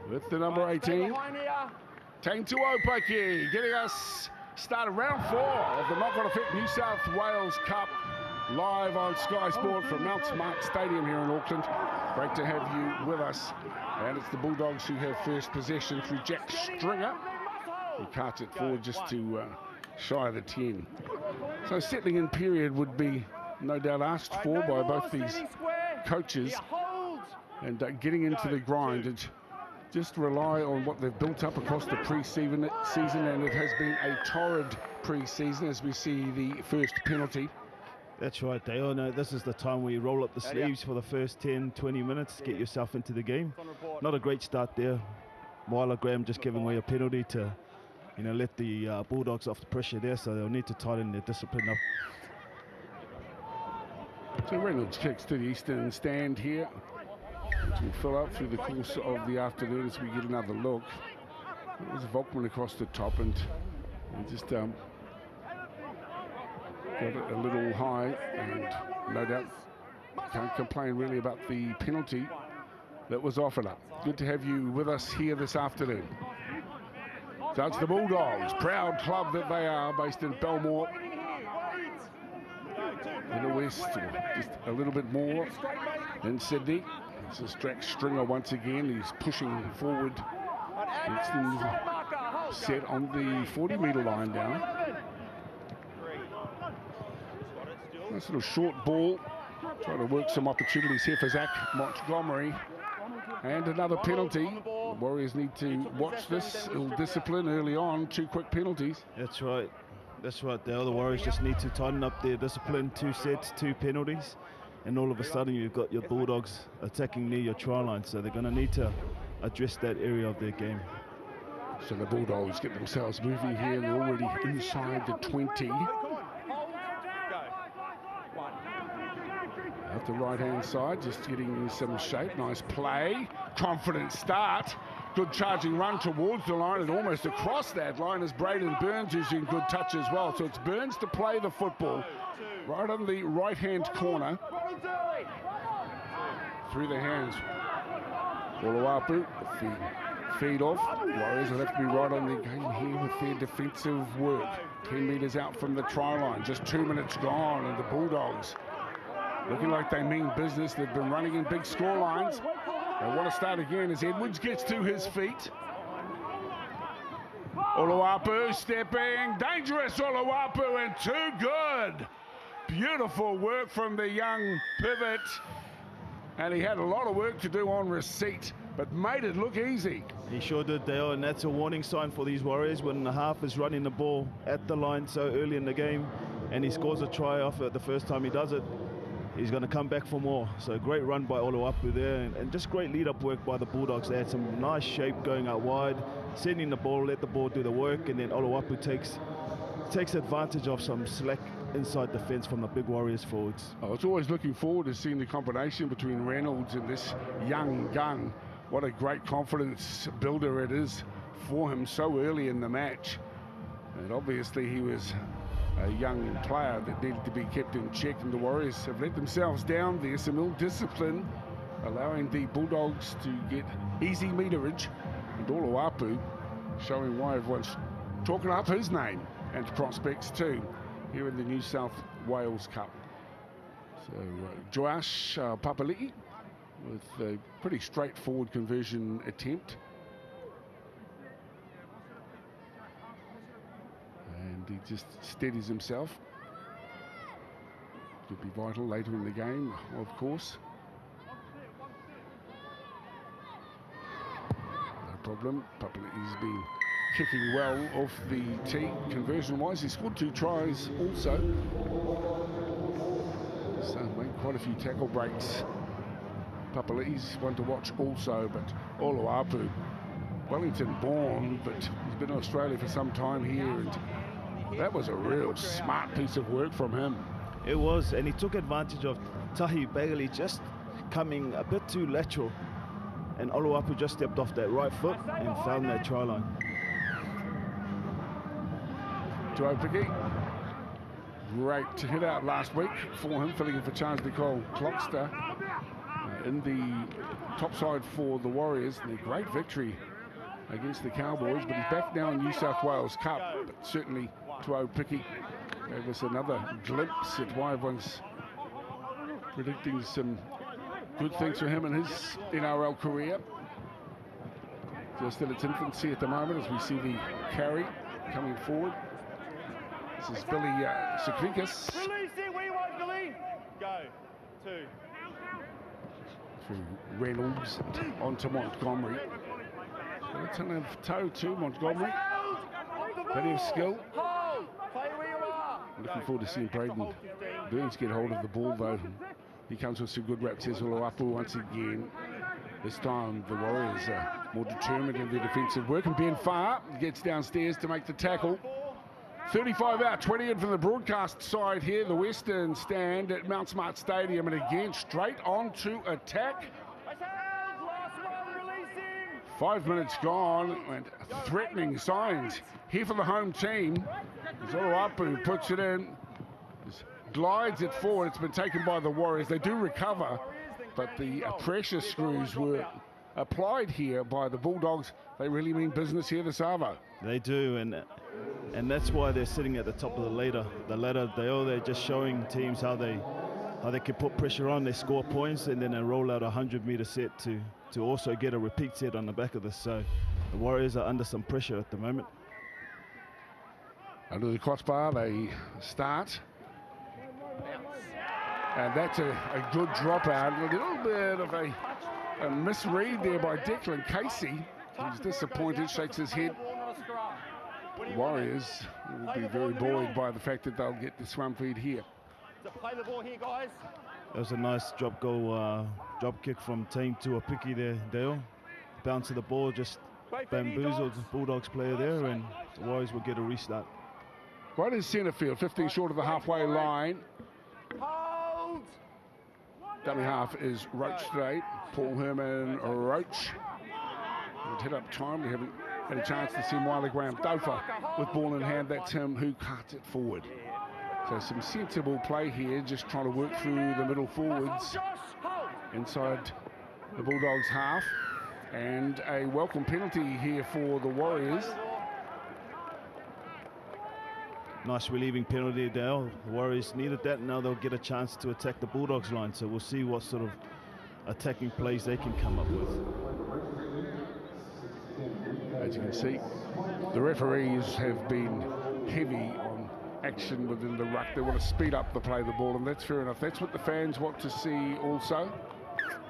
with the number 18. Taing Tuopaki getting us started round 4 of the Knock-On Effect New South Wales Cup live on Sky Sport from Mount Smart Stadium here in Auckland. Great to have you with us. And it's the Bulldogs who have first possession through Jack Stringer, who carts it forward just to shy of the 10. So settling in period would be no doubt asked for by both these coaches, and getting into the grind and just rely on what they've built up across the pre-season, and it has been a torrid pre-season as we see the first penalty. That's right, Dale. No, this is the time where you roll up the sleeves for the first 10-20 minutes, get yourself into the game. Not a great start there. Wyler Graham just giving away a penalty to, let the Bulldogs off the pressure there, so they'll need to tighten their discipline up. So Reynolds kicks to the eastern stand here, which will fill up through the course of the afternoon as we get another look. There's Volkman across the top, and he just got it a little high, and no doubt can't complain really about the penalty that was offered up. Good to have you with us here this afternoon. So it's the Bulldogs, proud club that they are, based in Belmore in the west, just a little bit more in Sydney. This is Jack Stringer once again. He's pushing forward. It's set on the 40-metre line down. Nice little short ball. Trying to work some opportunities here for Zach Montgomery. And another penalty. The Warriors need to watch this. Ill discipline early on. 2 quick penalties. That's right. That's right. The other Warriors just need to tighten up their discipline. 2 sets, 2 penalties. And all of a sudden you've got your Bulldogs attacking near your try line. So they're going to need to address that area of their game. So the Bulldogs get themselves moving here. They're already inside the 20. At the right-hand side, just getting some shape. Nice play. Confident start. Good charging run towards the line and almost across that line is Braden Burns, who's in good touch as well. So it's Burns to play the football right on the right-hand corner. Through the hands. Oluwapu with the feed off. Warriors will have to be right on the game here with their defensive work. 10 metres out from the try line. Just 2 minutes gone, and the Bulldogs looking like they mean business. They've been running in big score lines. They want to start again as Edwards gets to his feet. Oluwapu stepping. Dangerous Oluwapu, and too good. Beautiful work from the young pivot. And he had a lot of work to do on receipt, but made it look easy. He sure did, Dale, and that's a warning sign for these Warriors when the half is running the ball at the line so early in the game, and he scores a try off it the first time he does it. He's going to come back for more. So great run by Oluwapu there, and just great lead-up work by the Bulldogs. They had some nice shape going out wide, sending the ball, let the ball do the work, and then Oluwapu takes advantage of some slack inside the fence from the big Warriors forwards. I was always looking forward to seeing the combination between Reynolds and this young gun. What a great confidence builder it is for him so early in the match. And obviously he was a young player that needed to be kept in check, and the Warriors have let themselves down there. Some ill discipline, allowing the Bulldogs to get easy meterage, and Oluwapu showing why everyone's talking up his name and prospects too here in the New South Wales Cup. So Joash Papali'i with a pretty straightforward conversion attempt. And he just steadies himself. Could be vital later in the game, of course. No problem. Papali'i's been kicking well off the tee. Conversion-wise, he scored 2 tries also. So made quite a few tackle breaks. Papali'i's one to watch also, but Oluwapu, Wellington born, but he's been in Australia for some time here, and that was a real smart piece of work from him. It was, and he took advantage of Tahi Bailey just coming a bit too lateral, and Oluwapu just stepped off that right foot and found that try line. Tuopaki, great hit out last week for him, filling in for Charles Nicole Clockster. in the top side for the Warriors. And a great victory against the Cowboys, but he's back now in New South Wales Cup. But certainly Tuo Piki gave us another glimpse at why everyone's predicting some good things for him in his NRL career. Just in its infancy at the moment as we see the carry coming forward. This is Billy Sikrikas. Releasing, we want Billy. Go. 2. Through Reynolds onto Montgomery. A ton of toe to Montgomery. Plenty of skill. Looking forward to seeing Braden Burns get hold of the ball though. He comes with some good reps as Uluapu once again. This time the Warriors are more determined in their defensive work, and Ben Farr gets downstairs to make the tackle. 35 out, 20 in from the broadcast side here, the Western Stand at Mount Smart Stadium, and again straight on to attack. 5 minutes gone and threatening signs here for the home team. Uluapu puts it in, just glides it forward. It's been taken by the Warriors. They do recover, but the pressure screws were applied here by the Bulldogs. They really mean business here this Arvo. They do, and that's why they're sitting at the top of the ladder. They're just showing teams how they can put pressure on. They score points and then they roll out a 100-meter set to also get a repeat set on the back of this. So the Warriors are under some pressure at the moment. Under the crossbar they start. And that's a good dropout. A little bit of a misread there by Declan Casey. He's disappointed, shakes his head. The Warriors will be very buoyed by the fact that they'll get the scrum feed here. Play the ball here, guys. That was a nice drop kick from Team Tuo Piki there, Dale. Bounce of the ball, just bamboozled the Bulldogs player there, and the Warriors will get a restart. Right in centre field, 15 short of the halfway line. Hold. Dummy half is Roach today. Paul Herman Roach. It's hit up time. We haven't had a chance to see Wiley Graham Dofer with ball in hand. That's him who cuts it forward. So some sensible play here, just trying to work through the middle forwards inside the Bulldogs half. And a welcome penalty here for the Warriors. Nice relieving penalty, Dale. The Warriors needed that, and now they'll get a chance to attack the Bulldogs line. So we'll see what sort of attacking plays they can come up with. As you can see, the referees have been heavy on action within the ruck. They want to speed up the play of the ball, and that's fair enough. That's what the fans want to see also.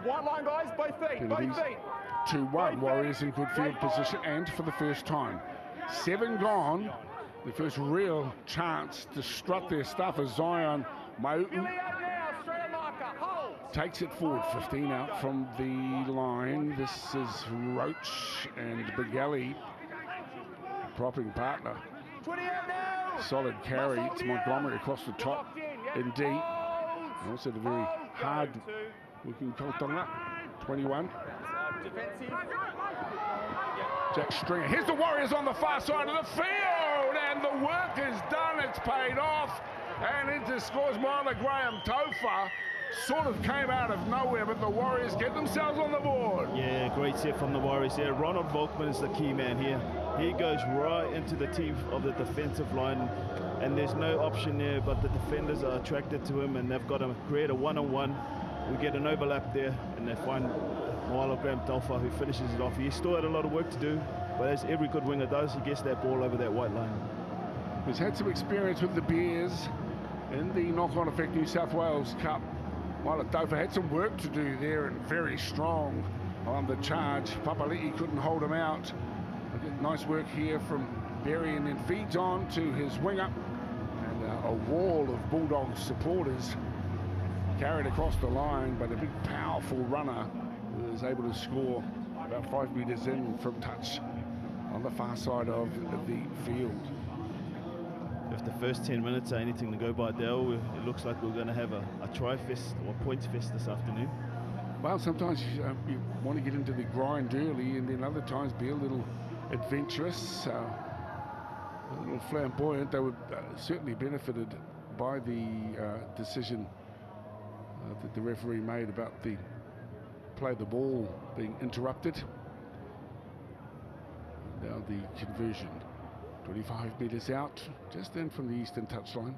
White line, guys, both feet, Penalties. both feet. 2-1, Warriors in good field position, and for the first time. 7 gone. The first real chance to strut their stuff as Zion Mau'u takes it forward. 15 out from the line. This is Roach and Bigali, propping partner. 20 out now. Solid carry. It's Montgomery across the top in deep. And also the very hard looking Koltonga. 21. Defensive. Jack Stringer. Here's the Warriors on the far side of the field, and the work is done. It's paid off, and into scores Wiley Graham Tofa. Sort of came out of nowhere, but the Warriors get themselves on the board. Yeah, great set from the Warriors here. Ronald Volkman is the key man here. He goes right into the teeth of the defensive line, and there's no option there, but the defenders are attracted to him, and they've got to create a one-on-one. We get an overlap there, and they find Wiley Graham Tofa, who finishes it off. He still had a lot of work to do, but as every good winger does, he gets that ball over that white line. He's had some experience with the Bears in the knock-on effect New South Wales Cup. Wiley Tofa had some work to do there, and very strong on the charge. Papali'i couldn't hold him out. Nice work here from Berry, and then feeds on to his winger. And a wall of Bulldogs supporters carried across the line, but a big powerful runner was able to score about 5 meters in from touch on the far side of the field. If the first 10 minutes are anything to go by, Dale, it looks like we're going to have a try fest or points fest this afternoon. Well, sometimes you want to get into the grind early, and then other times be a little adventurous, a little flamboyant. They were certainly benefited by the decision that the referee made about the play the ball being interrupted. Now the conversion, 25 metres out, just in from the eastern touchline.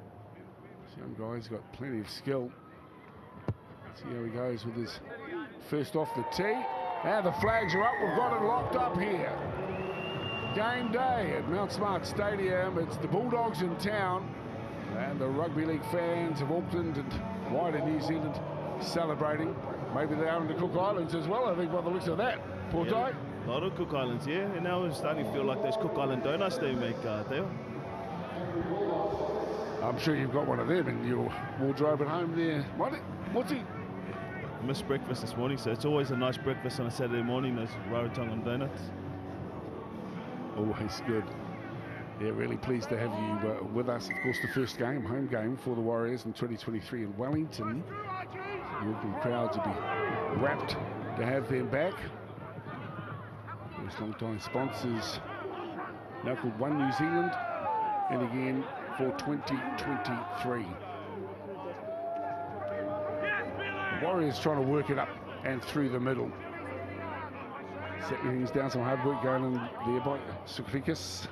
This young guy's got plenty of skill. Let's see how he goes with his first off the tee. And the flags are up, we've got it locked up here. Game day at Mount Smart Stadium. It's the Bulldogs in town, and the rugby league fans of Auckland and wider New Zealand celebrating. Maybe they are in the Cook Islands as well, I think, by the looks of that. Portai? Yeah, a lot of Cook Islands, yeah. And now we're starting to feel like those Cook Island donuts they make, Dale. I'm sure you've got one of them in your wardrobe at home there. What's he? I missed breakfast this morning, so it's always a nice breakfast on a Saturday morning, those Rarotongan donuts. Always good. Yeah, really pleased to have you with us. Of course, the first game, home game for the Warriors in 2023 in Wellington. The Auckland crowds will be rapt to have them back. First long-time sponsors, now called One New Zealand, and again for 2023. The Warriors trying to work it up and through the middle. Settling things down, some hard work going in there by Sukrikas.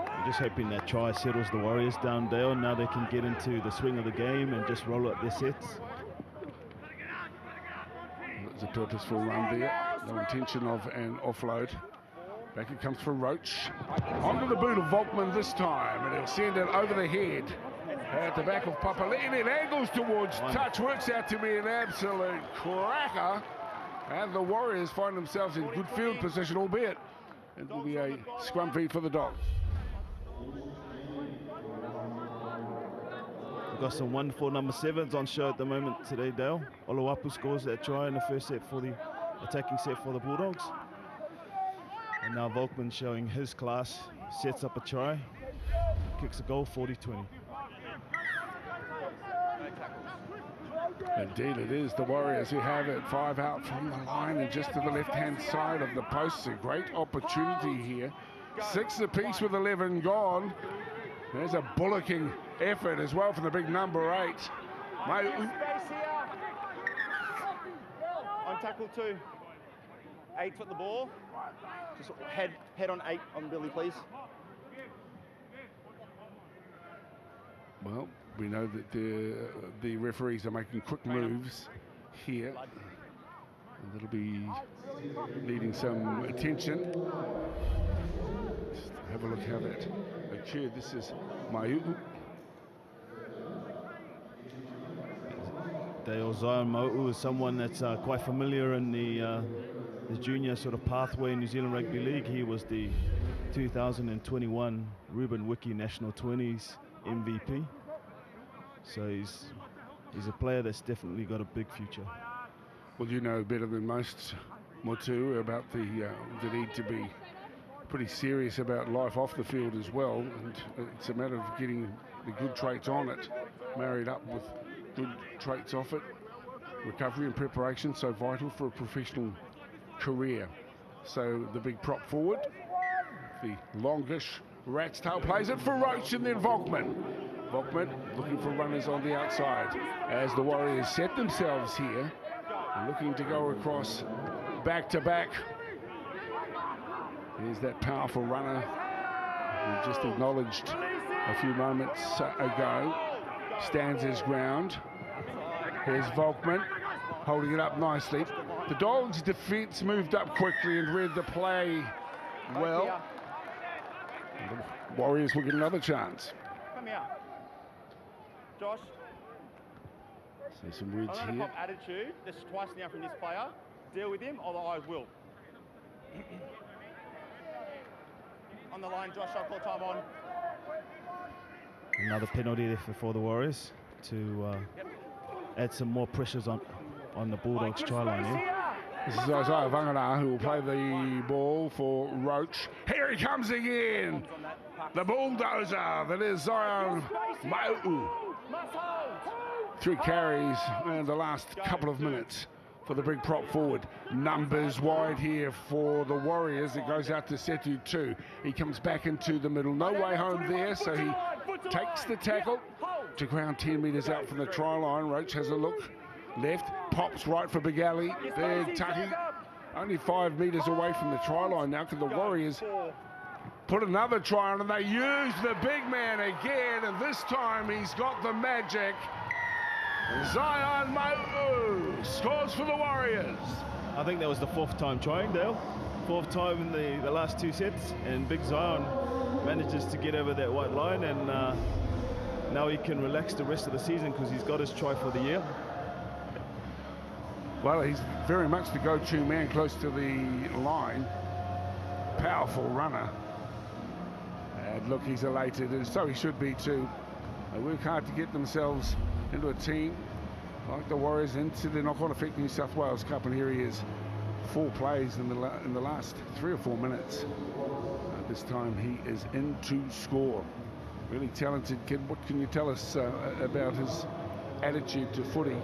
I'm just hoping that try settles the Warriors down, Dale. Now they can get into the swing of the game and just roll out their sets. There's a purposeful run there. No intention of an offload. Back it comes for Roach. Onto the boot of Volkman this time, and he'll send it over the head. At the back of Papalini, it angles towards touch, works out to be an absolute cracker. And the Warriors find themselves in good field position, albeit it will be a scrum feed for the Dogs. We've got some wonderful number 7s on show at the moment today, Dale. Oluwapu scores that try in the first set for the attacking set for the Bulldogs. And now Volkman showing his class, sets up a try, kicks a goal, 40-20. Indeed it is the Warriors who have it, 5 out from the line and just to the left-hand side of the post. A great opportunity here. 6 apiece with 11 gone. There's a bullocking effort as well from the big number 8. On tackle 2. 8 foot the ball. Just head on 8 on Billy, please. Well, we know that the referees are making quick moves here, and that'll be needing some attention. Just have a look how that occurred. This is Maiu. Dale Zion Ma'u is someone that's quite familiar in the junior sort of pathway in New Zealand Rugby League. He was the 2021 Ruben Wiki National 20s MVP. So he's a player that's definitely got a big future. Well, you know better than most, Motu, about the need to be pretty serious about life off the field as well. And it's a matter of getting the good traits on it, married up with good traits off it. Recovery and preparation, so vital for a professional career. So the big prop forward, the longish rat's tail, plays it for Roach and then Volkman. Volkman looking for runners on the outside as the Warriors set themselves here, looking to go across back to back. Here's that powerful runner we just acknowledged a few moments ago. Stands his ground. Here's Volkman holding it up nicely. The Dogs' defence moved up quickly and read the play well. The Warriors will get another chance. Come here. Josh. So some words I'm going here. to pop attitude. This is twice now from this player. Deal with him, or I will. On the line, Josh, I'll call time on. Another penalty there for the Warriors to add some more pressures on the Bulldogs try line here. This is Isaiah Vangana who will play the ball for Roach. Here he comes again. The bulldozer that is Zion Ma'u. 3 carries in the last couple of minutes for the big prop forward. Numbers wide here for the Warriors. It goes out to Setu 2. He comes back into the middle. No way home there, so he takes the tackle to ground 10 metres out from the try line. Roach has a look left, pops right for Bigali. Big tucky. Only 5 metres away from the try line now, because the Warriors put another try on, and they use the big man again, and this time he's got the magic. Zion Ma'u scores for the Warriors. I think that was the 4th time trying, Dale. 4th time in the last 2 sets, and Big Zion manages to get over that white line, and now he can relax the rest of the season because he's got his try for the year. Well, he's very much the go-to man close to the line. Powerful runner. And look, he's elated, and so he should be too. They work hard to get themselves into a team like the Warriors into the knock-on effect New South Wales Cup, and here he is. 4 plays in the last 3 or 4 minutes. This time he is in to score. Really talented kid. What can you tell us about his attitude to footy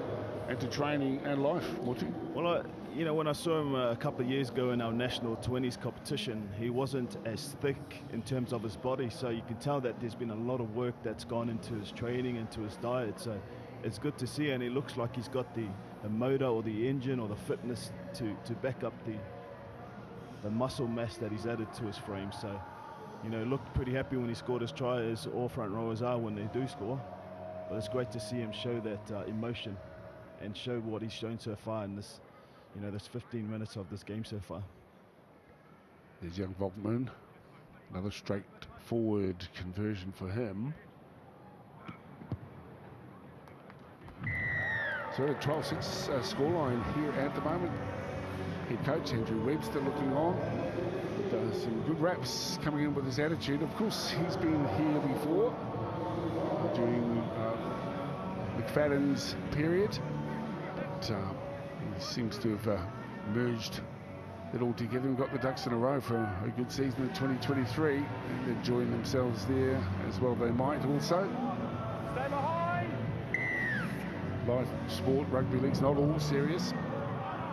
and to training and life, Morty? Well, you know, when I saw him a couple of years ago in our national 20s competition, he wasn't as thick in terms of his body, so you can tell that there's been a lot of work that's gone into his training, into his diet, so it's good to see, and he looks like he's got the motor or the engine or the fitness to back up the muscle mass that he's added to his frame. So, you know, looked pretty happy when he scored his try, as all front rowers are when they do score, but it's great to see him show that emotion and show what he's shown so far in this, you know, this 15 minutes of this game so far. There's young Volkman. Another straightforward conversion for him. So a 12-6 scoreline here at the moment. Head coach Andrew Webster looking on. With, some good raps coming in with his attitude. Of course, he's been here before during McFadden's period. But he seems to have merged it all together and got the ducks in a row for a good season in 2023, and enjoying themselves there as well they might also. Stay behind. Live sport, rugby league's not all serious.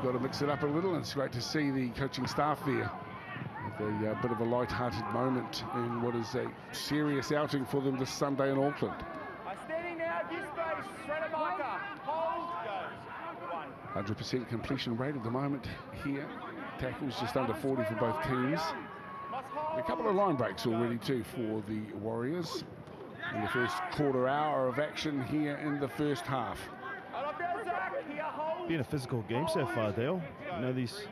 Got to mix it up a little, and it's great to see the coaching staff there with a bit of a light-hearted moment in what is a serious outing for them this Sunday in Auckland. Standing now, give space, shredder marker, hold, goes. 100% completion rate at the moment here. Tackles just under 40 for both teams. A couple of line breaks already too for the Warriors in the first quarter hour of action here in the first half. Been a physical game so far, Dale. You know, these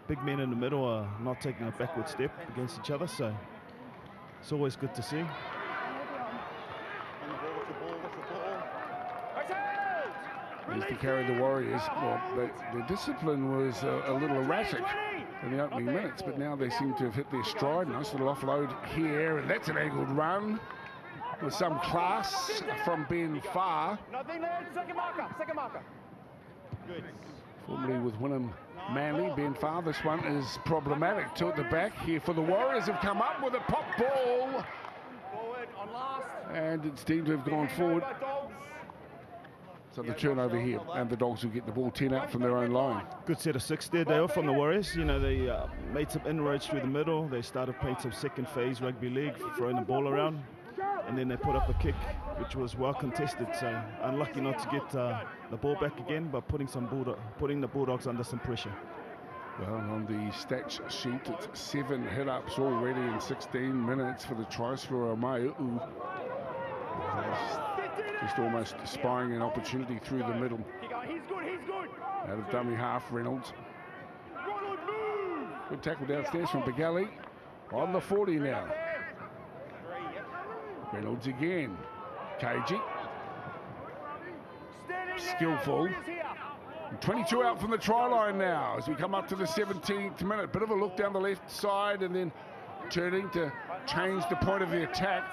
big men in the middle are not taking a backward step against each other, so it's always good to see. Used to carry the Warriors. Well, the discipline was a little erratic in the opening minutes, but now they seem to have hit their stride. Nice little offload here, and that's an angled run with some class from Ben Farr. Second marker. Good. Formerly with Wynnum Manly, Ben Farr. This one is problematic. Two at the back here for the Warriors. Have come up with a pop ball. Forward on last. And it's deemed to have gone forward. So the turnover here, and the Dogs will get the ball 10 out from their own line. Good set of 6 there, Dale, from the Warriors. You know, they made some inroads through the middle. They started playing some second phase rugby league, throwing the ball around. And then they put up a kick, which was well contested. So unlucky not to get the ball back again, but putting the Bulldogs under some pressure. Well, on the stats sheet, it's 7 hit-ups already in 16 minutes for the tries for Amau. Just almost spying an opportunity through the middle. He's good. Out of dummy half, Reynolds. Good tackle downstairs from Bigali. On the 40 now. Reynolds again. KG. Skillful. 22 out from the try line now as we come up to the 17th minute. Bit of a look down the left side and then turning to change the point of the attack.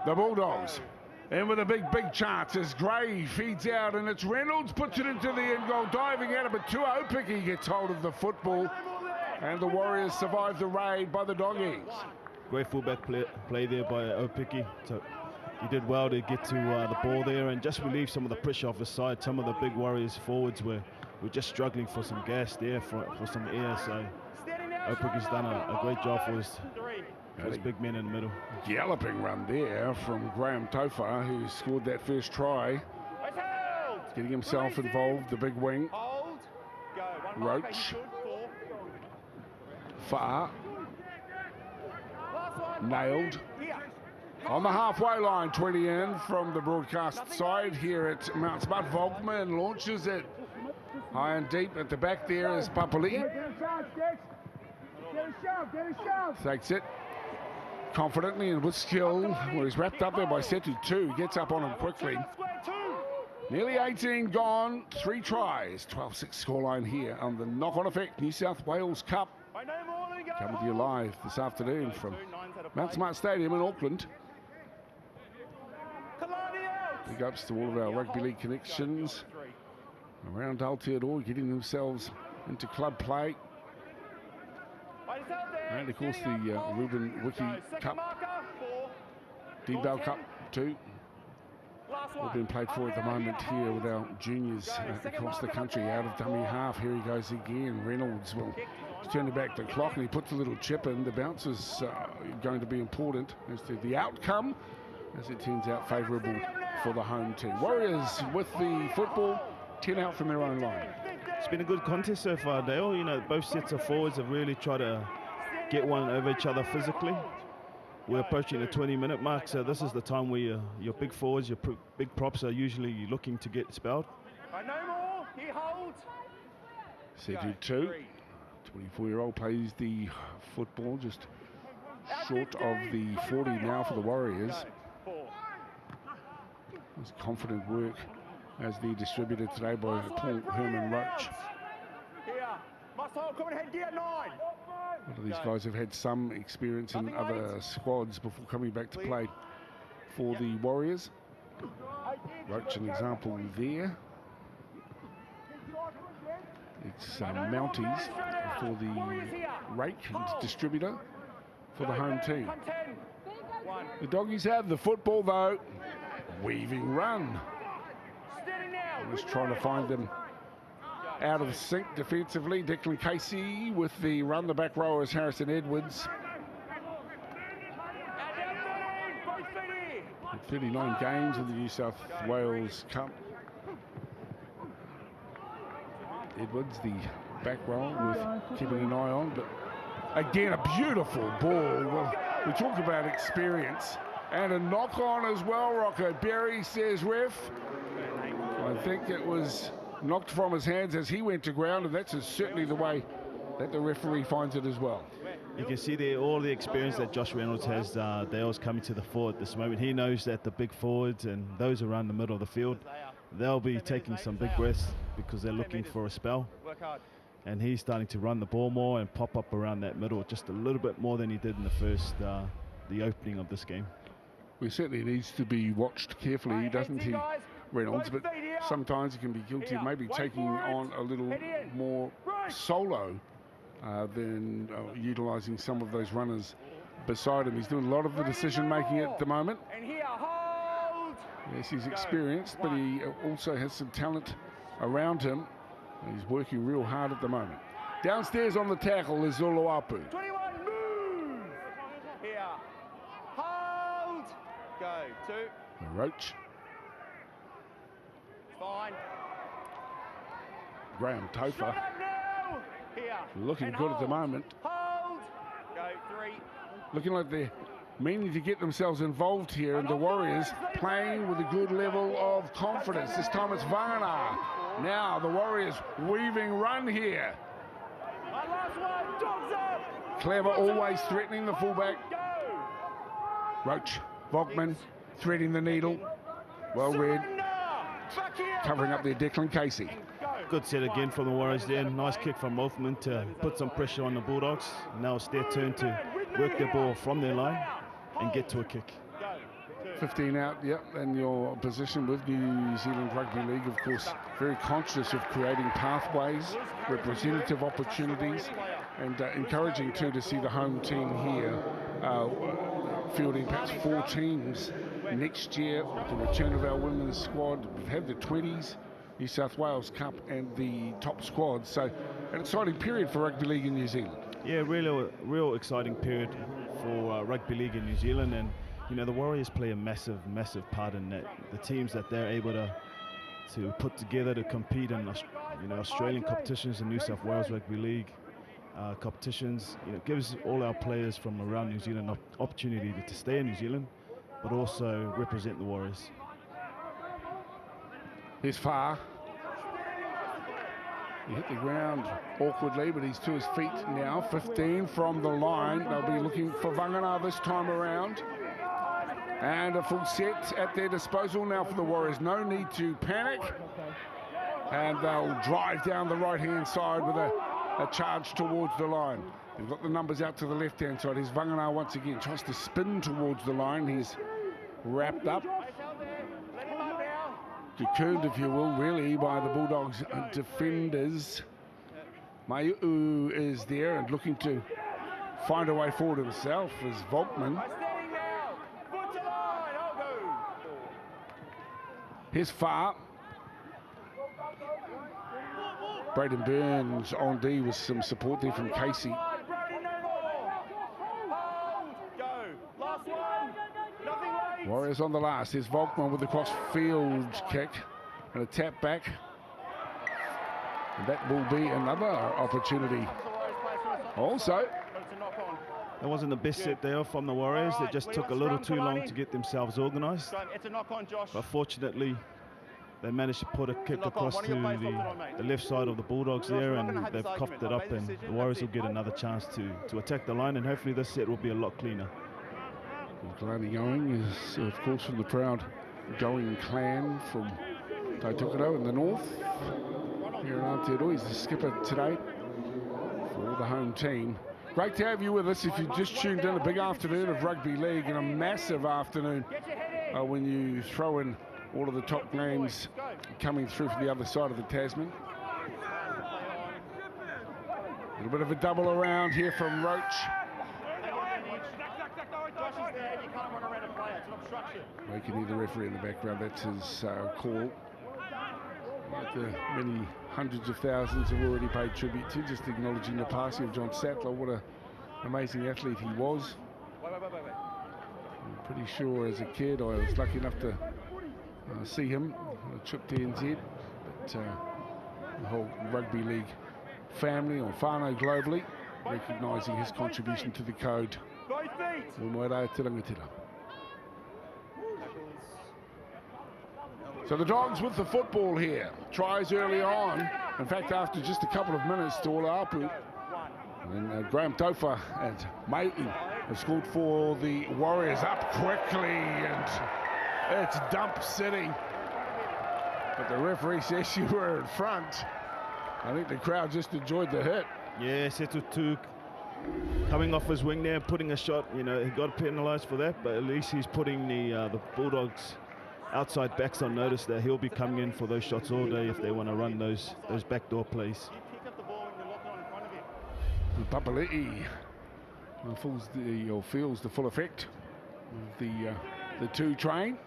The Bulldogs. And with a big chance as Gray feeds out, and it's Reynolds puts it into the end goal, diving out of it. Opiki gets hold of the football, and the Warriors survive the raid by the Doggies. Great fullback play there by Opiki. So he did well to get to the ball there and just relieve some of the pressure off his side. Some of the big Warriors forwards were just struggling for some gas there, for some air. So Opiki's done a great job for his big men in the middle. Galloping run there from Graham Tofa, who scored that first try. getting himself involved, the big wing. Hold. Go. One mark. Roach. Good. 4. Far. Last one. Nailed. Here. On the halfway line, 20 in from the broadcast side here at Mount Smart. Volkman launches it high and deep. At the back there is Papali. Takes it confidently and with skill. Well, he's wrapped up there by Setu 2. Gets up on him quickly. Nearly 18 gone. 3 tries. 12-6 scoreline here on the knock-on effect New South Wales Cup. Coming to you live this afternoon from Mount Smart Stadium in Auckland. Big ups to all of our rugby league connections around Aotearoa, getting themselves into club play. And of course the Ruben Wiki Cup, D-Bell Cup too. We've been played for at the moment here with our juniors across the country. Out of dummy half, here he goes again. Reynolds will turn back the clock and he puts a little chip in. The bounce is going to be important as to the outcome, as it turns out favourable for the home team. Warriors with the football, 10 out from their own line. It's been a good contest so far, Dale. You know, both sets of forwards have really tried to get one over each other physically. We're approaching the 20-minute mark, so this is the time where your big forwards, your big props are usually looking to get spelled. No more. He holds. Setu 2, 24-year-old plays the football just short of the 40 now for the Warriors. It's confident work as the distributor today by Paul Herman Roach. A lot of these guys have had some experience in other squads before coming back to play for the Warriors. Roach an example there. It's Mounties for the rake and distributor for the home team. The Doggies have the football though. Weaving run. Just trying to find them out of sync defensively. Declan Casey with the run. The back rower is Harrison Edwards. 39 games in the New South Wales Cup. Edwards, the back row, with keeping an eye on, but again a beautiful ball. Well, we talk about experience and a knock on as well. Rocco Berry says ref. I think it was knocked from his hands as he went to ground, and that's certainly the way that the referee finds it as well. You can see there all the experience that Josh Reynolds has. Dale's coming to the fore at this moment. He knows that the big forwards and those around the middle of the field, they'll be taking some big breaths because they're looking for a spell. And he's starting to run the ball more and pop up around that middle just a little bit more than he did in the first, the opening of this game. Well, certainly needs to be watched carefully, doesn't he, Reynolds? But sometimes he can be guilty of maybe taking on a little more solo than utilising some of those runners beside him. He's doing a lot of the decision-making at the moment. Yes, he's experienced, but he also has some talent around him. He's working real hard at the moment. Downstairs on the tackle is Zuluapu. 21, move! Here. Hold! Go. 2. Roach. Fine. Graham Topher. Here. Looking good at the moment. Hold! Go. 3. Looking like they're meaning to get themselves involved here, and the Warriors playing with a good level of confidence. This time it's Vana. Now the Warriors weaving run here. Clever always threatening the fullback. Roach, Volkman threading the needle. Well read. Covering up there, Declan Casey. Good set again from the Warriors there. Nice kick from Wolfman to put some pressure on the Bulldogs. Now it's their turn to work their ball from their line and get to a kick. 15 out, yep, and your position with New Zealand Rugby League, of course, very conscious of creating pathways, representative opportunities, and encouraging too to see the home team here fielding perhaps 4 teams next year with the return of our women's squad. We've had the 20s, New South Wales Cup, and the top squad, so an exciting period for rugby league in New Zealand. Yeah, real exciting period for rugby league in New Zealand, and you know, the Warriors play a massive part in that. The teams that they're able to to put together to compete in Australian competitions and New South Wales Rugby League competitions. Gives all our players from around New Zealand opportunity to stay in New Zealand, but also represent the Warriors. Here's Far. He hit the ground awkwardly, but he's to his feet now. 15 from the line. They'll be looking for Vangana this time around. And a full set at their disposal now for the Warriors. No need to panic. And they'll drive down the right-hand side with a charge towards the line. They've got the numbers out to the left-hand side. Here's Vangana once again. Tries to spin towards the line. He's wrapped up. Cocooned, if you will, really, by the Bulldogs defenders. Mayu is there and looking to find a way forward himself as Volkman. Here's Far. Braden Burns on D with some support there from Casey. Warriors on the last. Here's Volkman with the cross-field kick and a tap back. And that will be another opportunity. Also, that wasn't the best set there from the Warriors. They just took a little too long to get themselves organised. But fortunately, they managed to put a kick across to the left side of the Bulldogs there, and they've coughed it up, and the Warriors will get another chance to attack the line, and hopefully this set will be a lot cleaner. Kalani going is, of course, from the proud Going clan from Taitokerau in the north. Here in Aotearoa, he's the skipper today for the home team. Great to have you with us. If you just tuned in, a big afternoon of rugby league and a massive afternoon when you throw in all of the top names coming through from the other side of the Tasman. A little bit of a double around here from Roach. We can hear the referee in the background. That's his call. The many hundreds of thousands have already paid tribute to, just acknowledging the passing of John Sattler. What an amazing athlete he was. I'm pretty sure as a kid I was lucky enough to see him on a trip to NZ. But the whole rugby league family, or whānau globally, recognising his contribution to the code. So the Dogs with the football here. Tries early on. In fact, after just a couple of minutes to Ola Apu. And Graham Tofa and Maiti have scored for the Warriors. Up quickly, and it's Dump City. But the referee says you were in front. I think the crowd just enjoyed the hit. Yeah, Setu Tuk coming off his wing there, putting a shot. He got penalised for that, but at least he's putting the Bulldogs outside backs on notice that he'll be coming in for those shots all day if they want to run those backdoor plays. Papali'i feels the full effect of the two train.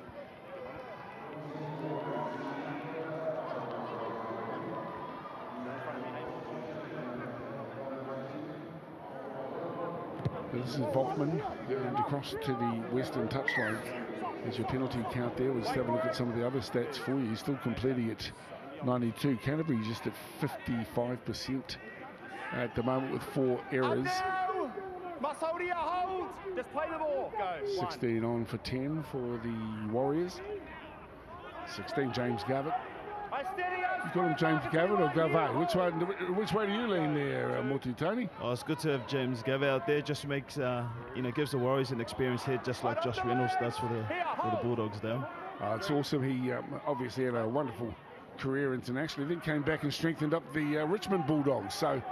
This is Volkman and across to the western touchline. There's your penalty count there. We'll just have a look at some of the other stats for you. He's still completing at 92. Canterbury just at 55% at the moment with 4 errors. Just play the ball. Go. 16 on for 10 for the Warriors. 16, James Gavitt. You call him James Gavitt or Gavay? Which way do you lean there, Motu Tony? Oh, it's good to have James Gavitt out there. Just makes gives the Warriors an experienced head, just like Josh Reynolds does for the Bulldogs down. It's awesome. He obviously had a wonderful career internationally. Then came back and strengthened up the Richmond Bulldogs. So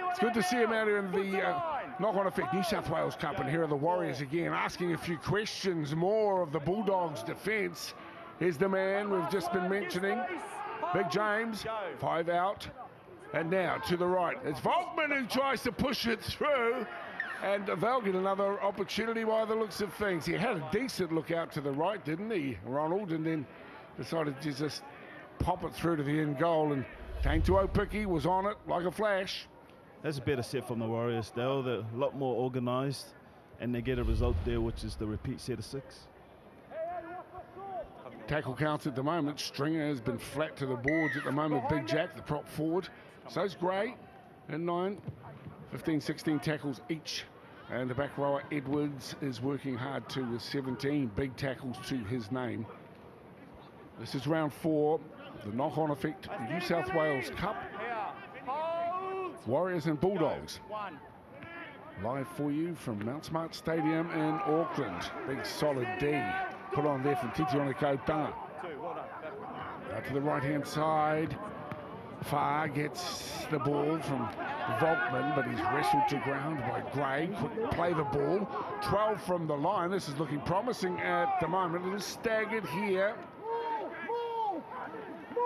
it's good to see him out here in the knock-on effect New South Wales Cup. And here are the Warriors again, asking a few questions more of the Bulldogs' defence. Here's the man we've just been mentioning, Big James, 5 out. And now to the right, it's Volkman who tries to push it through, and they'll get another opportunity by the looks of things. He had a decent look out to the right, didn't he, Ronald, and then decided to just pop it through to the end goal, and Taintua Piki was on it like a flash. That's a better set from the Warriors. They're a lot more organised, and they get a result there, which is the repeat set of 6. tackle counts at the moment. Stringer has been flat to the boards at the moment. Big Jack, the prop forward. So's Gray in 9. 15, 16 tackles each. And the back rower, Edwards, is working hard too with 17 big tackles to his name. This is round 4, the knock-on effect New South Wales Cup. Warriors and Bulldogs. Live for you from Mount Smart Stadium in Auckland. Big solid D put on there from Titiona Tanga. Out to the right-hand side. Far gets the ball from Volkman, but he's wrestled to ground by Gray. Couldn't play the ball. 12 from the line. This is looking promising at the moment. It is staggered here.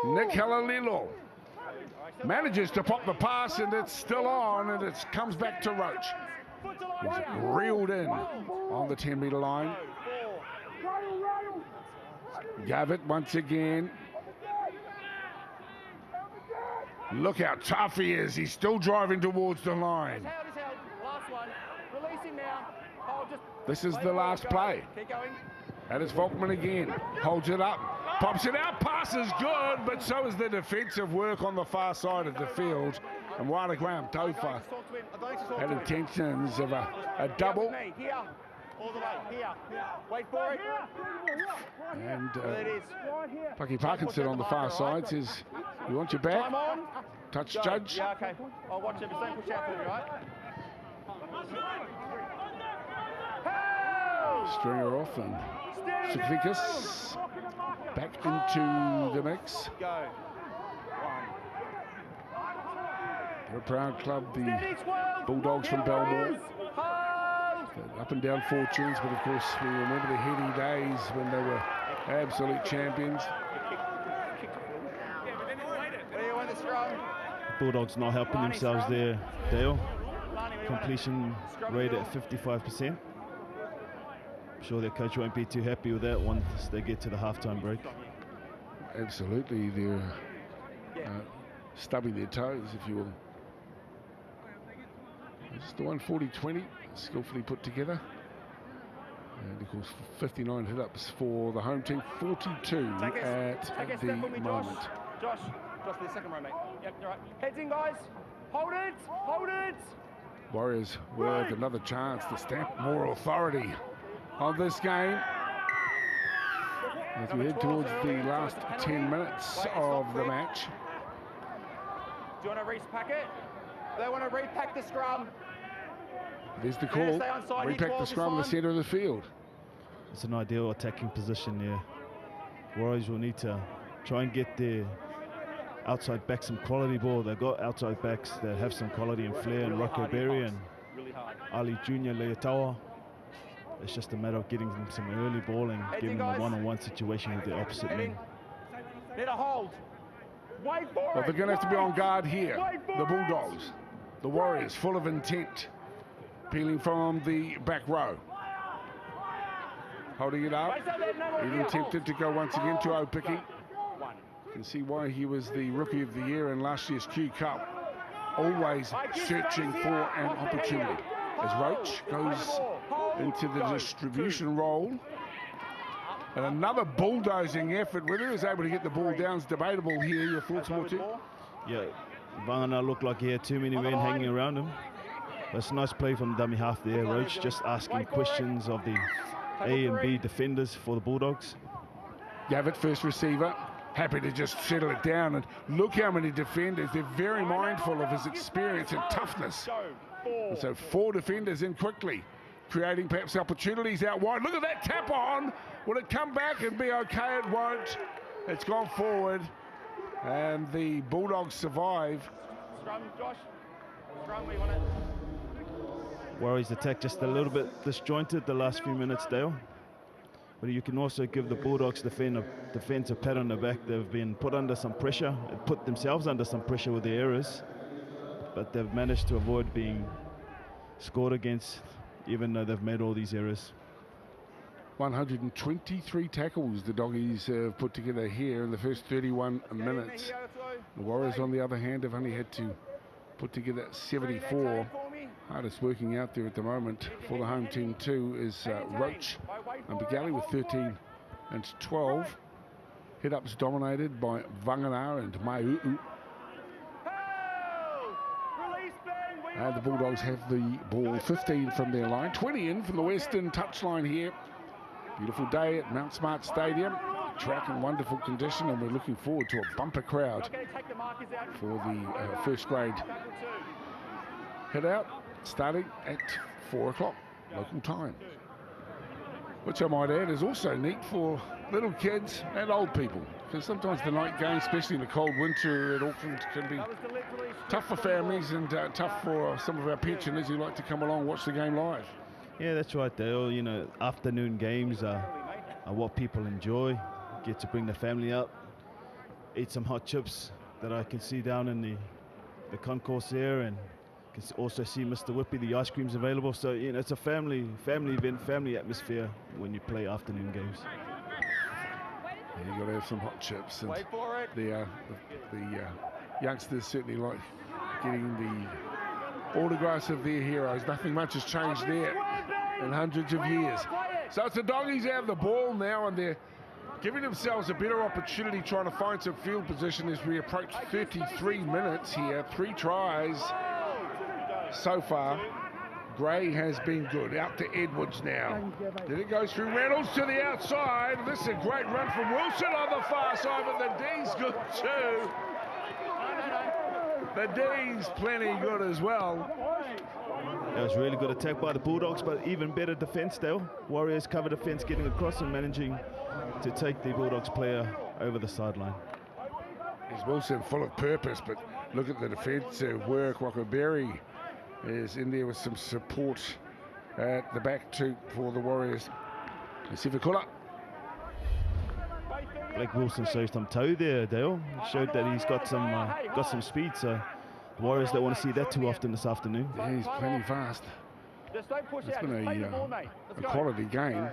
Nick Halalilo manages to pop the pass, and it's still on, and it comes back to Roach. He's reeled in on the 10-metre line. Gavitt once again. Look how tough he is. He's still driving towards the line. This is the last play. And it's Volkman again. Holds it up. Pops it out. Pass is good, but so is the defensive work on the far side of the field. And Wada Graham Tofa had intentions of a double. All the way, here. Wait for it. And Pucky Parkinson on the far side says, "You want your back? Touch judge." Yeah, okay. I'll watch it, but don't push out for me, right? Stringer off and Sikvikas back into the mix. Go. They're a proud club, the Bulldogs from Belmore. Up and down fortunes, but of course we remember the heady days when they were absolute champions. Bulldogs not helping themselves there, Dale. Completion rate at 55%. I'm sure their coach won't be too happy with that once they get to the halftime break. Absolutely, they're stubbing their toes, if you will. Just the 140-20, skillfully put together. And of course, 59 hit-ups for the home team, 42 at the moment. Josh, for the second row, mate. Yep, you're right. Heads in, guys. Hold it, hold it. Warriors with another chance to stamp more authority on this game. As we head towards the last 10 minutes of the match. Do you want to repack it? They want to repack the scrum. There's the call. Repack the scrum in the centre of the field. It's an ideal attacking position here. Warriors will need to try and get their outside back some quality ball. They've got outside backs that have some quality and flair, and Rocco Berry and Ali Junior Leotawa. It's just a matter of getting them some early ball and giving them a one-on-one situation with the opposite men. Need a hold. Wait for well, they're going to have to be on guard here. The Bulldogs, the Warriors, full of intent, peeling from the back row. Holding it up, even tempted to go once again to Opiki. You can see why he was the Rookie of the Year in last year's Q Cup. Always searching for an opportunity. As Roach goes into the distribution role. And another bulldozing effort. Whether he was able to get the ball down is debatable here. Your thoughts, Morty? Yeah, Vangana looked like he had too many men hanging around him. That's a nice play from dummy half there, Roach, just asking questions of the A and B defenders for the Bulldogs. Gavitt, first receiver, happy to just settle it down. And look how many defenders. They're very mindful of his experience and toughness. And so 4 defenders in quickly, creating perhaps opportunities out wide. Look at that tap on. Will it come back and be okay? It won't. It's gone forward. And the Bulldogs survive. Scrum, Josh. Scrum, we want it. Warriors attack just a little bit disjointed the last few minutes, Dale. But you can also give the Bulldogs defense a pat on the back. They've been put under some pressure, put themselves under some pressure with their errors, but they've managed to avoid being scored against, even though they've made all these errors. 123 tackles the Doggies have put together here in the first 31 minutes. The Warriors, on the other hand, have only had to put together 74. Hardest working out there at the moment for the home team too is Roach and Bigali with 13 and 12. Hit-ups dominated by Vangana and Maiu'u. And the Bulldogs have the ball 15 from their line, 20 in from the western touchline here. Beautiful day at Mount Smart Stadium. Track in wonderful condition, and we're looking forward to a bumper crowd for the first grade head out, starting at 4 o'clock local time. Which I might add is also neat for little kids and old people, because sometimes the night game, especially in the cold winter at Auckland, can be tough for families and tough for some of our pensioners who like to come along and watch the game live. Yeah, that's right, Dale. You know, afternoon games are what people enjoy. Get to bring the family up, eat some hot chips that I can see down in the concourse there, and can also see Mr. Whippy, the ice cream's available. So, you know, it's a family event, family atmosphere when you play afternoon games. Yeah, you've got to have some hot chips, and the youngsters certainly like getting the autographs of their heroes. Nothing much has changed there in hundreds of years. So it's the Doggies have the ball now, and they're giving themselves a better opportunity trying to find some field position as we approach 33 minutes here. 3 tries so far. Gray has been good. Out to Edwards now. Then it goes through Reynolds to the outside. This is a great run from Wilson on the far side, but the D's good too. The D's plenty good as well. That was really good attack by the Bulldogs, but even better defence, Dale. Warriors cover defence, getting across and managing to take the Bulldogs player over the sideline. He's Wilson full of purpose, but look at the defensive work. Wakaberry is in there with some support at the back too for the Warriors. Sivikula. Blake Wilson showed some toe there, Dale. Showed that he's got some speed, so the Warriors don't want to see that too often this afternoon. Yeah, he's plenty fast. It's been a quality game.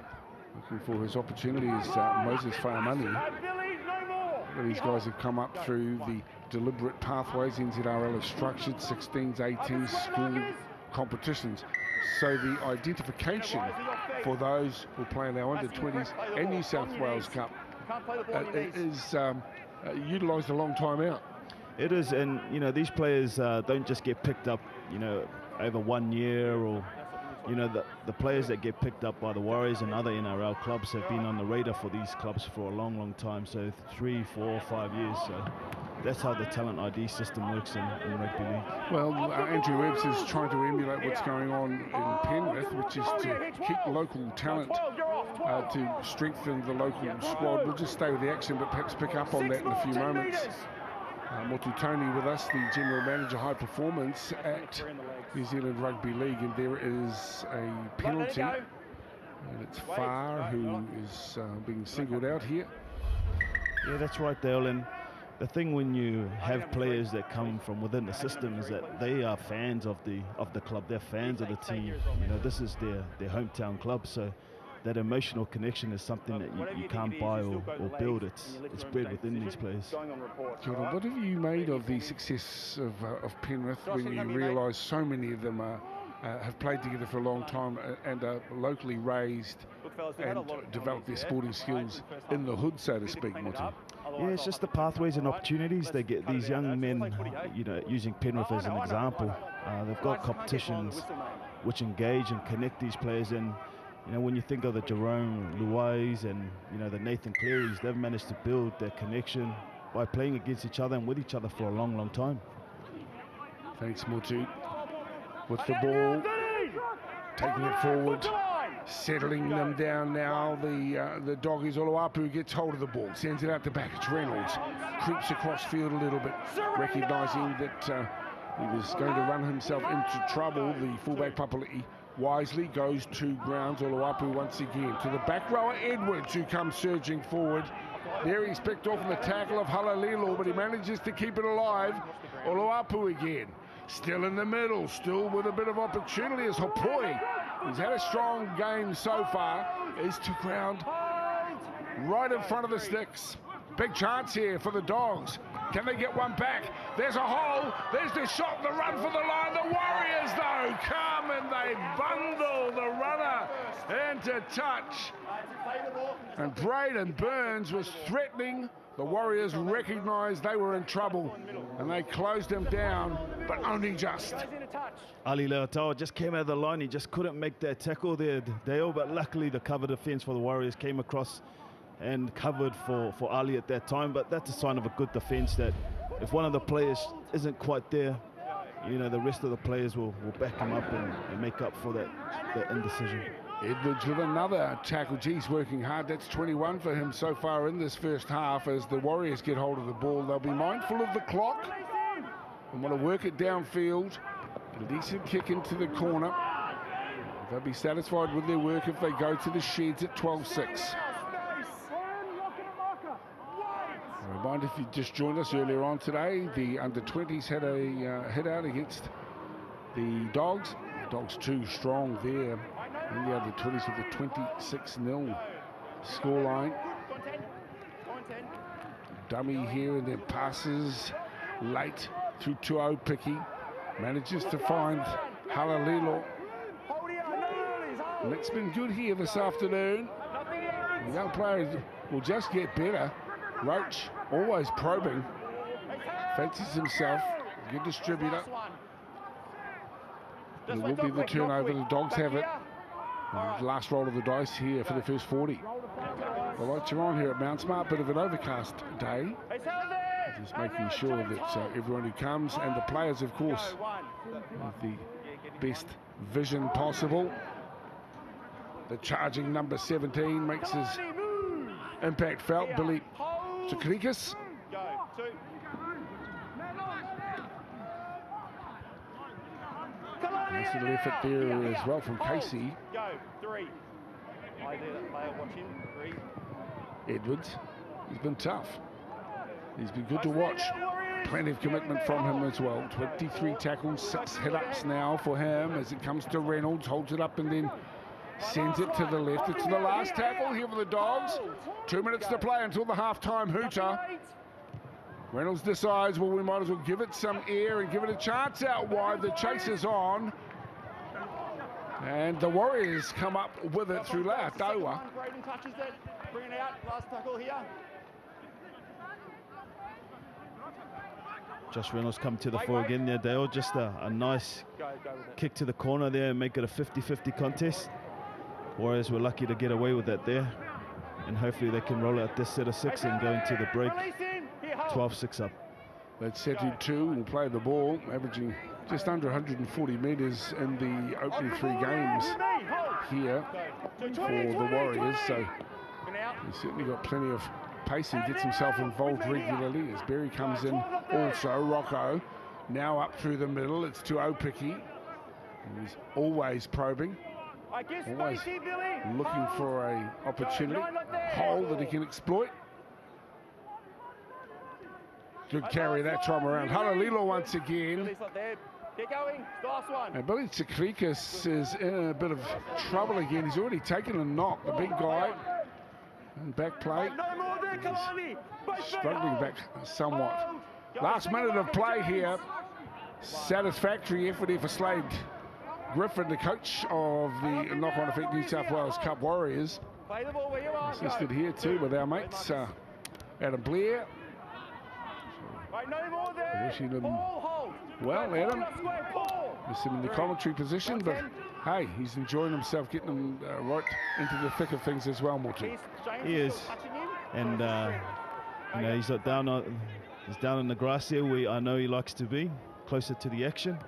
Looking for his opportunities, Moses Fayamani. These guys have come up through the deliberate pathways. NZRL have structured 16s, 18s school competitions. So the identification for those who play in our under-20s and New South Wales Cup is utilised a long time out. It is, and you know, these players don't just get picked up, you know, over 1 year, or you know, the players that get picked up by the Warriors and other NRL clubs have been on the radar for these clubs for a long, long time. So 3, 4, 5 years. So that's how the talent ID system works in rugby league. Well, Andrew Webbs is trying to emulate what's going on in Penrith, which is to keep local talent, to strengthen the local squad. We'll just stay with the action, but perhaps pick up on that in a few moments. Motu Tony with us, the General Manager High Performance at New Zealand Rugby League, and there is a penalty, and it's Farr who is being singled out here. Yeah, that's right, Dale, and the thing when you have players that come from within the system is that they are fans of the club, they're fans of the team. You know, this is their hometown club, so that emotional connection is something that you can't buy or build. It's bred within these players. Jordan, what have you made of the success of Penrith when you realise so many of them have played together for a long time and are locally raised and developed their sporting skills in the hood, so to speak, Motu? Yeah, it's just the pathways and opportunities they get. These young men, you know, using Penrith as an example, they've got competitions which engage and connect these players in. You know, when you think of the Jerome Luais and, you know, the Nathan Clearys, they've managed to build their connection by playing against each other and with each other for a long, long time. Thanks, Motu. With the ball, taking it forward, settling them down now. The Doggies, Oluwapu gets hold of the ball, sends it out the back. It's Reynolds, creeps across field a little bit, recognising that he was going to run himself into trouble. The fullback Papali'i wisely goes to grounds. Oluwapu once again to the back rower Edwards, who comes surging forward. There he's picked off in the tackle of Halalilu, but he manages to keep it alive. Oluwapu again, still in the middle, still with a bit of opportunity as Hopoi, who's had a strong game so far, is to ground right in front of the sticks. Big chance here for the Dogs. Can they get one back? There's a hole. There's the shot, the run for the line. The Warriors, though, come and they bundle the runner into touch. And Braden Burns was threatening. The Warriors recognised they were in trouble and they closed him down, but only just. Ali Leotawa just came out of the line. He just couldn't make that tackle there, Dale, but luckily the cover defence for the Warriors came across and covered for Ali at that time. But that's a sign of a good defence, that if one of the players isn't quite there, you know, the rest of the players will back him up and make up for that indecision. Edwards with another tackle. Geez, working hard. That's 21 for him so far in this first half. As the Warriors get hold of the ball, they'll be mindful of the clock and want to work it downfield. A decent kick into the corner. They'll be satisfied with their work if they go to the sheds at 12-6. A reminder, if you just joined us earlier on today, the under-20s had a hit out against the Dogs. The Dogs too strong there. And the under-20s with a 26-0 scoreline. Dummy here and then passes late through Tuaupiki. Manages to find Halalilo. And it's been good here this afternoon. The young players will just get better. Roach always probing. Fancies himself. Good distributor. It will be the turnover. The Dogs have it. Last roll of the dice here for the first 40. The lights are on here at Mount Smart. Bit of an overcast day. Just making sure that everyone who comes, and the players, of course, have the best vision possible. The charging number 17 makes his impact felt. Billy Tsikrikas. Nice little effort there as well from Casey. Edwards, he's been tough. He's been good to watch. Plenty of commitment from him as well. 23 tackles, 6 hit-ups now for him as it comes to Reynolds. Holds it up and then sends it to the left. It's the last tackle here for the Dogs. 2 minutes to play until the half-time hooter. Reynolds decides, well, we might as well give it some air and give it a chance out wide. The chase is on. And the Warriors come up with it through Leotawa. Bring it out, last tackle here. Josh Reynolds come to the fore again there, Dale. Just a nice kick to the corner there and make it a 50-50 contest. Warriors were lucky to get away with that there. And hopefully they can roll out this set of 6 and go into the break 12-6 up. They'd set in 2 and play the ball, averaging just under 140 metres in the opening 3 games here for the Warriors. So he's certainly got plenty of pace. He gets himself involved regularly as Berry comes in also. Rocco now up through the middle. It's Tuaupiki. He's always probing, always looking for an opportunity, a hole that he can exploit. Good carry that time around. Halalilo once again. Get going, last one. And Billy Tsikrikas is in a bit of trouble again. He's already taken a knock, the big guy. And back play. He's struggling back somewhat. Last minute of play here. Satisfactory effort here for Slade Griffin, the coach of the knock-on effect New South Wales Cup Warriors. Assisted here too with our mates Adam Blair. Wishing them well, Adam. Missed him in the commentary position, but hey, he's enjoying himself, getting them right into the thick of things as well, Morton. He is, and you know, he's down in the grass here where I know he likes to be, closer to the action.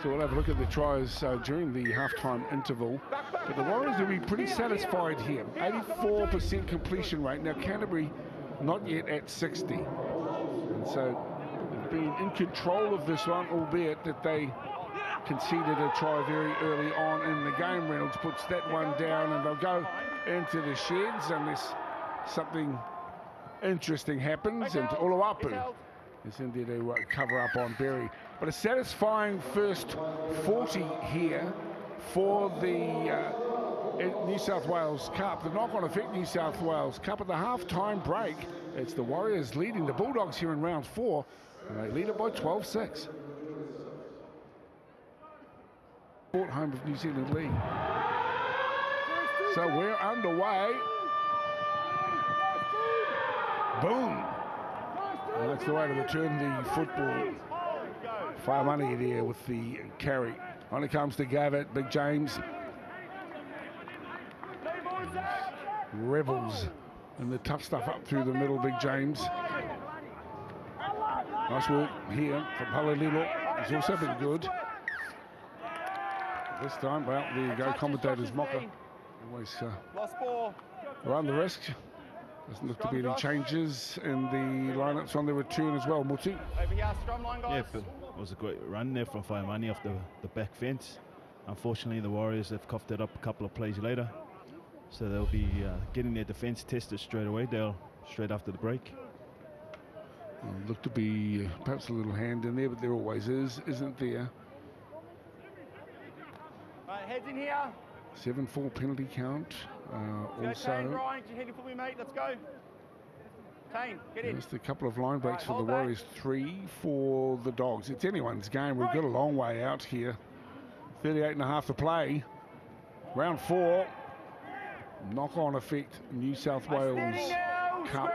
So we'll have a look at the tries during the halftime interval. But the Warriors will be pretty satisfied here. 84% completion rate. Now Canterbury not yet at 60. And so they've been in control of this one, albeit that they conceded a try very early on in the game. Reynolds puts that one down and they'll go into the sheds unless something interesting happens. And Oluwapu is in there to cover up on Berry. But a satisfying first 40 here for the New South Wales Cup, the knock-on effect New South Wales Cup. At the half-time break, it's the Warriors leading the Bulldogs here in round 4, and they lead it by 12-6. Home of New Zealand League. So we're underway. Boom. And that's the way to return the football. Fire money there with the carry. On it comes to Gavitt, Big James. Rebels and the tough stuff up through the middle, Big James. Nice work here from Palalilo. It's also been good. This time, well, there you go, commentators Mocha. Always run the risk. Doesn't look to be any changes in the lineups on the return as well, Mutu. Yeah, but it was a great run there from Whaiamani off the back fence. Unfortunately, the Warriors have coughed it up a couple of plays later. So they'll be getting their defence tested straight away. They'll straight after the break. Look to be perhaps a little hand in there, but there always is, isn't there? Right, heads in here. 7-4 penalty count. Also, Tane, Ryan, you're heading for me, mate. Let's go. Tane, get in. just a couple of line breaks for the hold back. Warriors, 3 for the Dogs. It's anyone's game. We've got a long way out here. 38.5 to play. Round 4. Knock-on effect, New South Wales Cup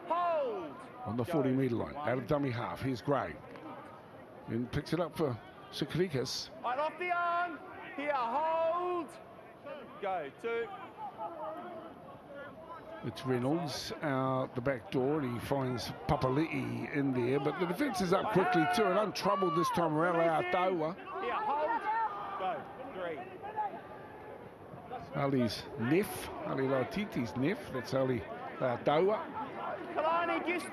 Hold. on the 40-metre line. Out of dummy half. Here's Gray. And picks it up for Sikrikas. Right off the arm. Here, hold. Go, 2. It's Reynolds out the back door, and he finds Papali'i in there, but the defence is up quickly too, and untroubled this time around. Aotearoa. Here, hold. Go, 3. Ali's Neff, Ali Lautiti's Neff, that's Ali Aotearoa.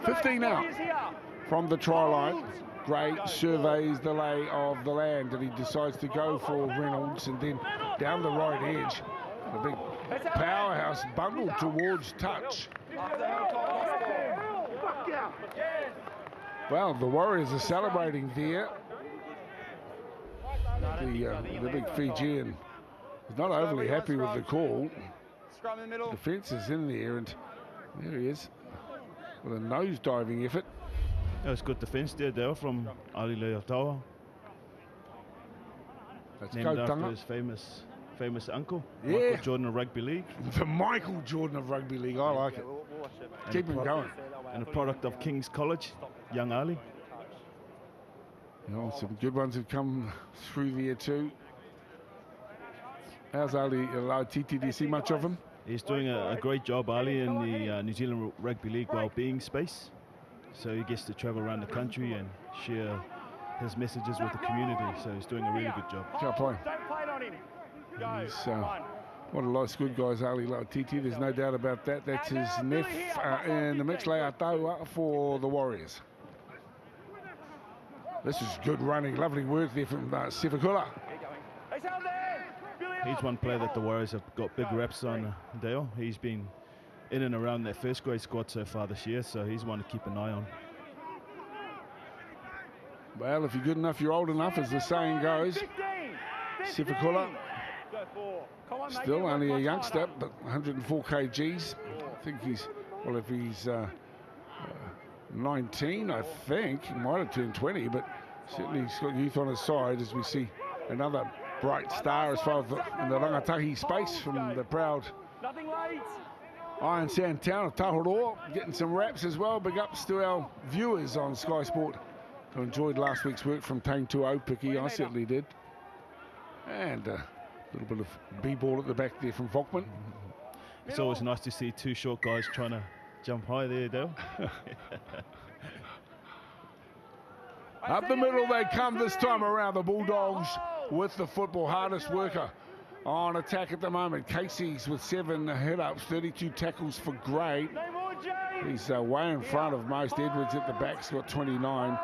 15 out from the try line. Gray surveys the lay of the land, and he decides to go for Reynolds, and then down the right edge, the big powerhouse bundled towards touch. Well, the Warriors are celebrating there. The big Fijian is not overly happy with the call. Scrum in the middle. Defence is in there, and there he is with a nose diving effort. That was good defence there, Dale, from Ali Aotearoa. Let's Named go, after Tunga. his famous uncle, Yeah. Michael Jordan of rugby league, The Michael Jordan of rugby league. I like it. We'll watch it. And Keep a him going. and a product of King's College, young Ali. You know, some good ones have come through there too. How's Ali Lautiti? Do you see much of him? He's doing a great job, Ali, in the New Zealand Rugby League well-being space. So he gets to travel around the country and share his messages with the community. So he's doing a really good job. Can't play. Don't play it on him. Go. He's, Run. One of life's good guys, Ali Lautiti. There's no doubt about that. That's his Neff in the mix. Aotearoa for the Warriors. This is good running. Lovely work there from Sivakula. He's out there. He's one player that the Warriors have got big reps on, Dale. He's been in and around their first grade squad so far this year, so he's one to keep an eye on. Well, if you're good enough, you're old enough, as the saying goes. 15. Sivakula, Go 4. Come on, mate. still You work only a much youngster, harder. but 104 kgs. I think he's, well, if he's 19, I think, he might have turned 20, but certainly he's got youth on his side, as we see another bright star as far as in the rangatahi space from the proud Nothing late. Iron Sand town of Tahuroa, getting some raps as well. Big ups to our viewers on Sky Sport who enjoyed last week's work from Tane to Opiki. I certainly did. And a little bit of b-ball at the back there from Vokman. It's always nice to see two short guys trying to jump high there, Dale. Up the middle they come this time around, the Bulldogs with the football. Hardest worker on attack at the moment. Casey's with 7 hit-ups, 32 tackles for Gray. He's way in front of most. Edwards at the back's got 29.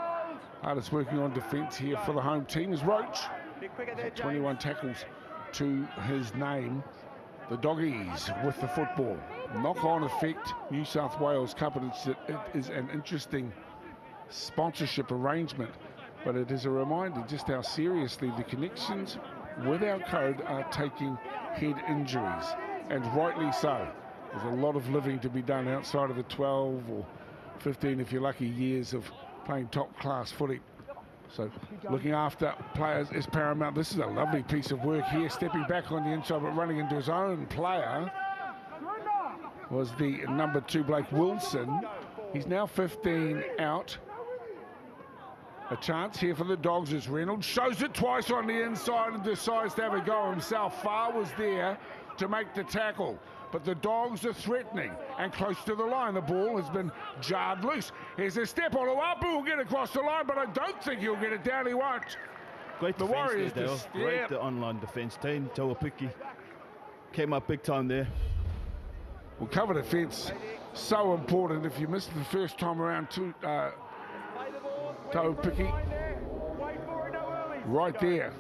Hardest working on defence here for the home team is Roach. 21 tackles to his name. The Doggies with the football. Knock-on effect, New South Wales Cup. It is an interesting sponsorship arrangement, but it is a reminder just how seriously the connections with our code are taking head injuries, and rightly so. There's a lot of living to be done outside of the 12 or 15, if you're lucky, years of playing top class footy. So looking after players is paramount. This is a lovely piece of work here, stepping back on the inside but running into his own player was the number 2 Blake Wilson. He's now 15 out. A chance here for the Dogs as Reynolds shows it twice on the inside and decides to have a go himself. Farr was there to make the tackle, but the Dogs are threatening and close to the line. The ball has been jarred loose. Here's a step on Oapu, will get across the line, but I don't think he'll get it down. He won't. Great the defense Warriors there, Dale. Great the online defense. Tane Tauapiki came up big time there. Well, cover defense, so important. If you missed the first time around, Tauapiki right there.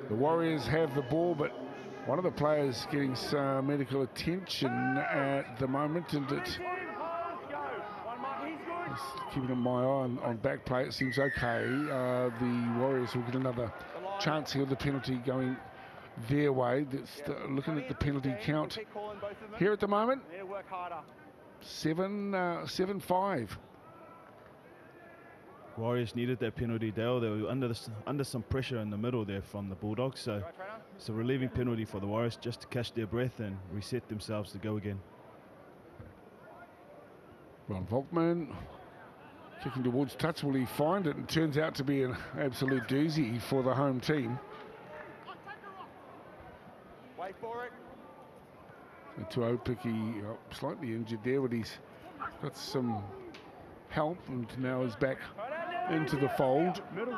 The Warriors have the ball, but one of the players getting some medical attention at the moment, and it's keeping my eye on back play. It seems okay. The Warriors will get another chance here. The penalty going their way. Looking at the penalty count here at the moment, 7-5. Warriors needed that penalty, Dale. They were under some pressure in the middle there from the Bulldogs, so it's a relieving penalty for the Warriors just to catch their breath and reset themselves to go again. Ron Volkman kicking towards touch. Will he find it? It turns out to be an absolute doozy for the home team. Wait for it. And Tuopiki slightly injured there, but he's got some help and now is back into the fold. And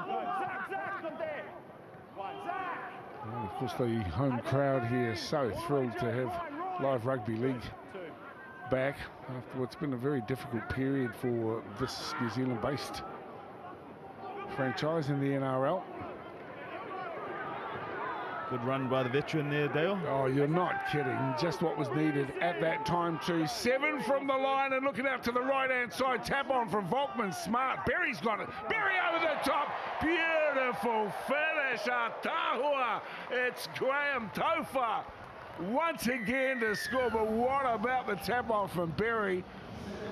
of course the home crowd here is so thrilled to have live rugby league back after what's been a very difficult period for this New Zealand based franchise in the NRL. Good run by the veteran there, Dale. Oh, you're not kidding. Just what was needed at that time too. 7 from the line and looking out to the right-hand side. Tap on from Volkman. Smart. Berry's got it. Berry over the top. Beautiful finish. Atahua. It's Graham Tofa once again to score. But what about the tap on from Berry?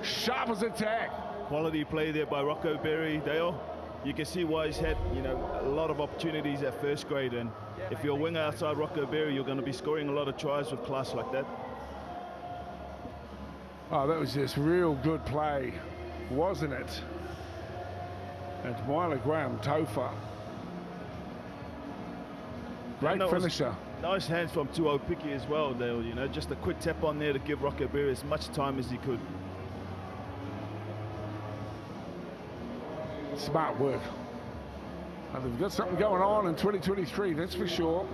Sharp as attack. Quality play there by Rocco Berry, Dale. You can see why he's had, a lot of opportunities at first grade, and if you're a winger outside Rocco Berry, you're going to be scoring a lot of tries with class like that. Oh, that was just real good play, wasn't it? And Myla Graham Tofa. Great finisher. Nice hands from Tuopiki as well, Dale. Just a quick tap on there to give Rocco Berry as much time as he could. Smart work. They've got something going on in 2023, that's for sure.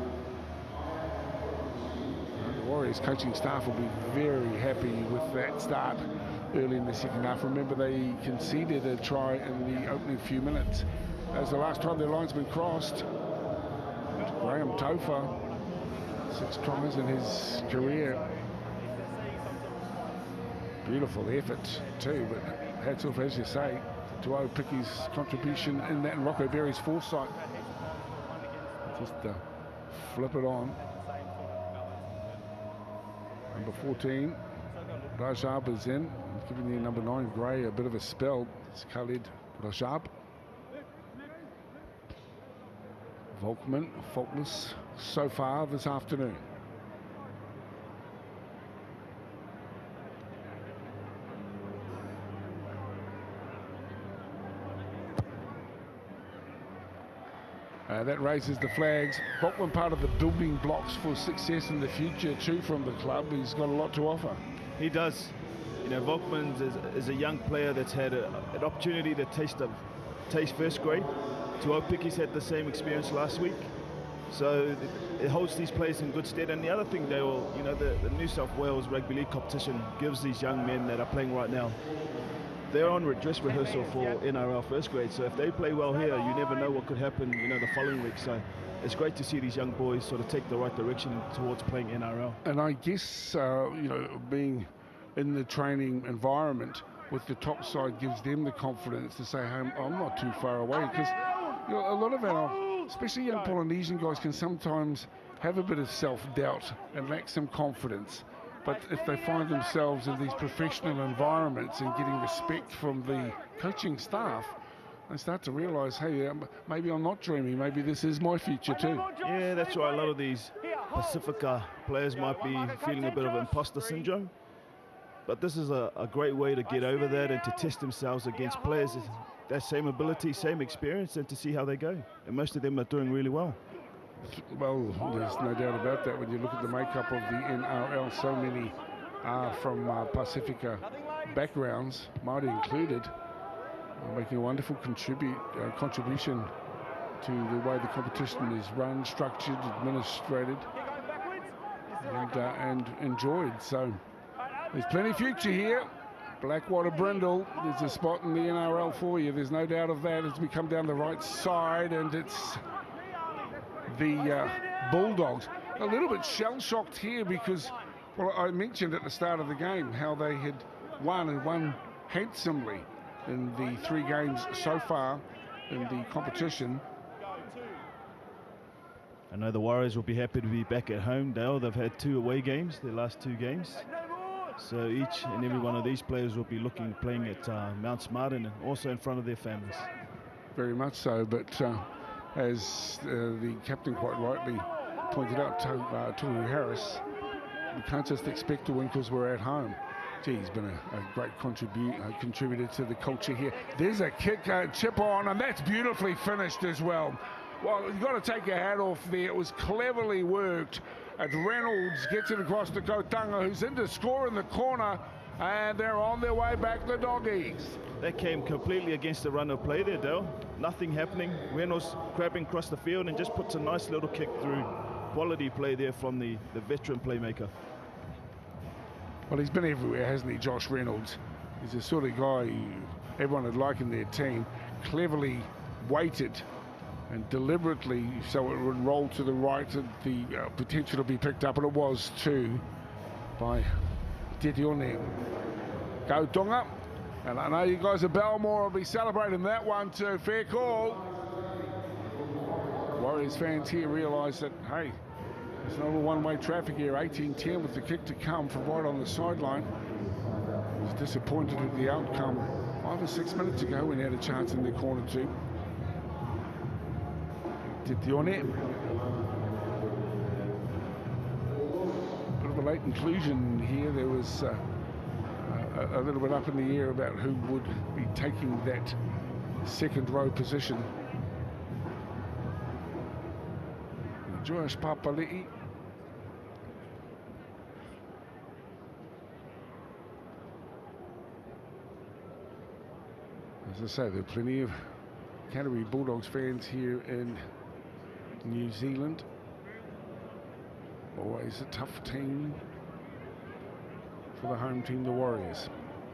The Warriors coaching staff will be very happy with that start early in the second half. Remember, they conceded a try in the opening few minutes. That's the last time their line's been crossed. Graham Tofa, 6 tries in his career. Beautiful effort too, but hats off, as you say, to Tuopiki's contribution in that and Rocco Berry's foresight. Just flip it on. Number 14, Rajab is in, giving the number 9 Gray a bit of a spell. It's Khalid Rajab. Volkman, faultless so far this afternoon. That raises the flags. Volkman part of the building blocks for success in the future too from the club. He's got a lot to offer. He does. Volkman is a young player that's had an opportunity to taste first grade. Tuopiki's had the same experience last week. So it holds these players in good stead. And the other thing, the New South Wales Rugby League competition gives these young men that are playing right now, they're on dress rehearsal for NRL first grade, so if they play well here, you never know what could happen, the following week. So it's great to see these young boys sort of take the right direction towards playing NRL. And I guess, being in the training environment with the top side gives them the confidence to say, hey, I'm not too far away, because a lot of our, especially young Polynesian guys, can sometimes have a bit of self-doubt and lack some confidence. But if they find themselves in these professional environments and getting respect from the coaching staff, they start to realise, hey, maybe I'm not dreaming. Maybe this is my future too. Yeah, that's right. A lot of these Pacifica players might be feeling a bit of imposter syndrome. But this is a great way to get over that and to test themselves against players that same ability, same experience, and to see how they go. And most of them are doing really well. Well, there's no doubt about that when you look at the makeup of the NRL. So many are from Pacifica backgrounds, Marty included, making a wonderful contribution to the way the competition is run, structured, administrated, and enjoyed. So there's plenty of future here. Blackwater Brindle, there's a spot in the NRL for you. There's no doubt of that as we come down the right side, and it's the Bulldogs. A little bit shell-shocked here because, well, I mentioned at the start of the game how they had won and won handsomely in the 3 games so far in the competition. I know the Warriors will be happy to be back at home, Dale. They've had 2 away games, their last 2 games. So each and every one of these players will be playing at Mount Smart and also in front of their families. Very much so, but as the captain quite rightly pointed out, Toru Harris, we can't just expect to win because we're at home. Gee, he's been a great contributor to the culture here. There's a kick, chip on, and that's beautifully finished as well. Well, you've got to take your hat off there. It was cleverly worked. As Reynolds gets it across to Kotanga, who's in to score in the corner, and they're on their way back, the Doggies. That came completely against the run of play there, Dale. Nothing happening. Reynolds grabbing across the field and just puts a nice little kick through. Quality play there from the veteran playmaker. Well, he's been everywhere, hasn't he, Josh Reynolds? He's the sort of guy everyone would like in their team. Cleverly weighted and deliberately so it would roll to the right and the potential to be picked up, and it was too by Titione. Go Tonga, and I know you guys at Belmore will be celebrating that one too. Fair call. Warriors fans here realise that, hey, it's not all one-way traffic here. 18-10 with the kick to come from right on the sideline. Was disappointed with the outcome 5 or 6 minutes ago when he had a chance in the corner too. Titione. Bit of a late inclusion here. There was a little bit up in the air about who would be taking that second row position. Josh Papali'i. As I say, there are plenty of Canterbury Bulldogs fans here in New Zealand. Always a tough team for the home team, the Warriors.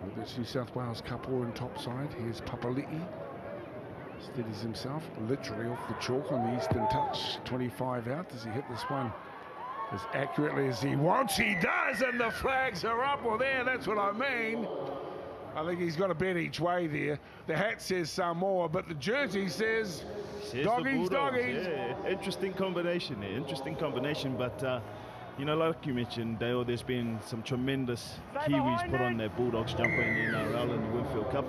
With this New South Wales Cup or in topside, here's Papali'i. Steadies himself literally off the chalk on the Eastern touch. 25 out. Does he hit this one as accurately as he wants? He does, and the flags are up. Well, that's what I mean. I think he's got a bet each way there. The hat says Samoa, but the jersey says Doggies, Doggies. Yeah, interesting combination there. Interesting combination, but you know, like you mentioned, Dale, there's been some tremendous Kiwis put on their Bulldogs jumper in the NRL and the Winfield Cup.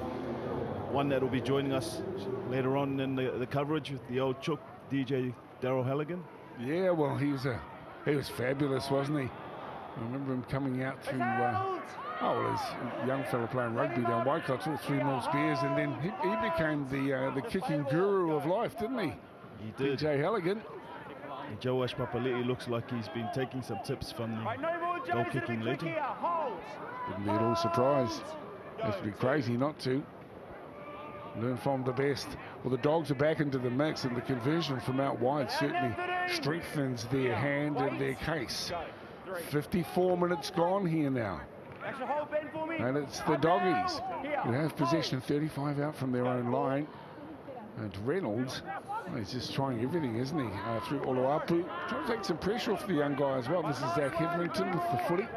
One that will be joining us later on in the coverage with the old chook, DJ Daryl Halligan. Yeah, well, he was fabulous, wasn't he? I remember him coming out to, he's a young fella playing rugby down Waikato, took 3 more spears, and then he became the kicking guru of life, didn't he? He did. DJ Halligan. And Joash Papali'i looks like he's been taking some tips from the goal-kicking legend. Wouldn't be at all surprised. It would be crazy not to. Learn from the best. Well, the Dogs are back into the mix, and the conversion from out wide certainly strengthens their hand and their case. 54 minutes gone here now. And it's the Doggies who have possession, 35 out from their own line. And Reynolds, he's just trying everything, isn't he? Through Oluapu, trying to take some pressure off the young guy as well. This is Zach Hetherington with the footy.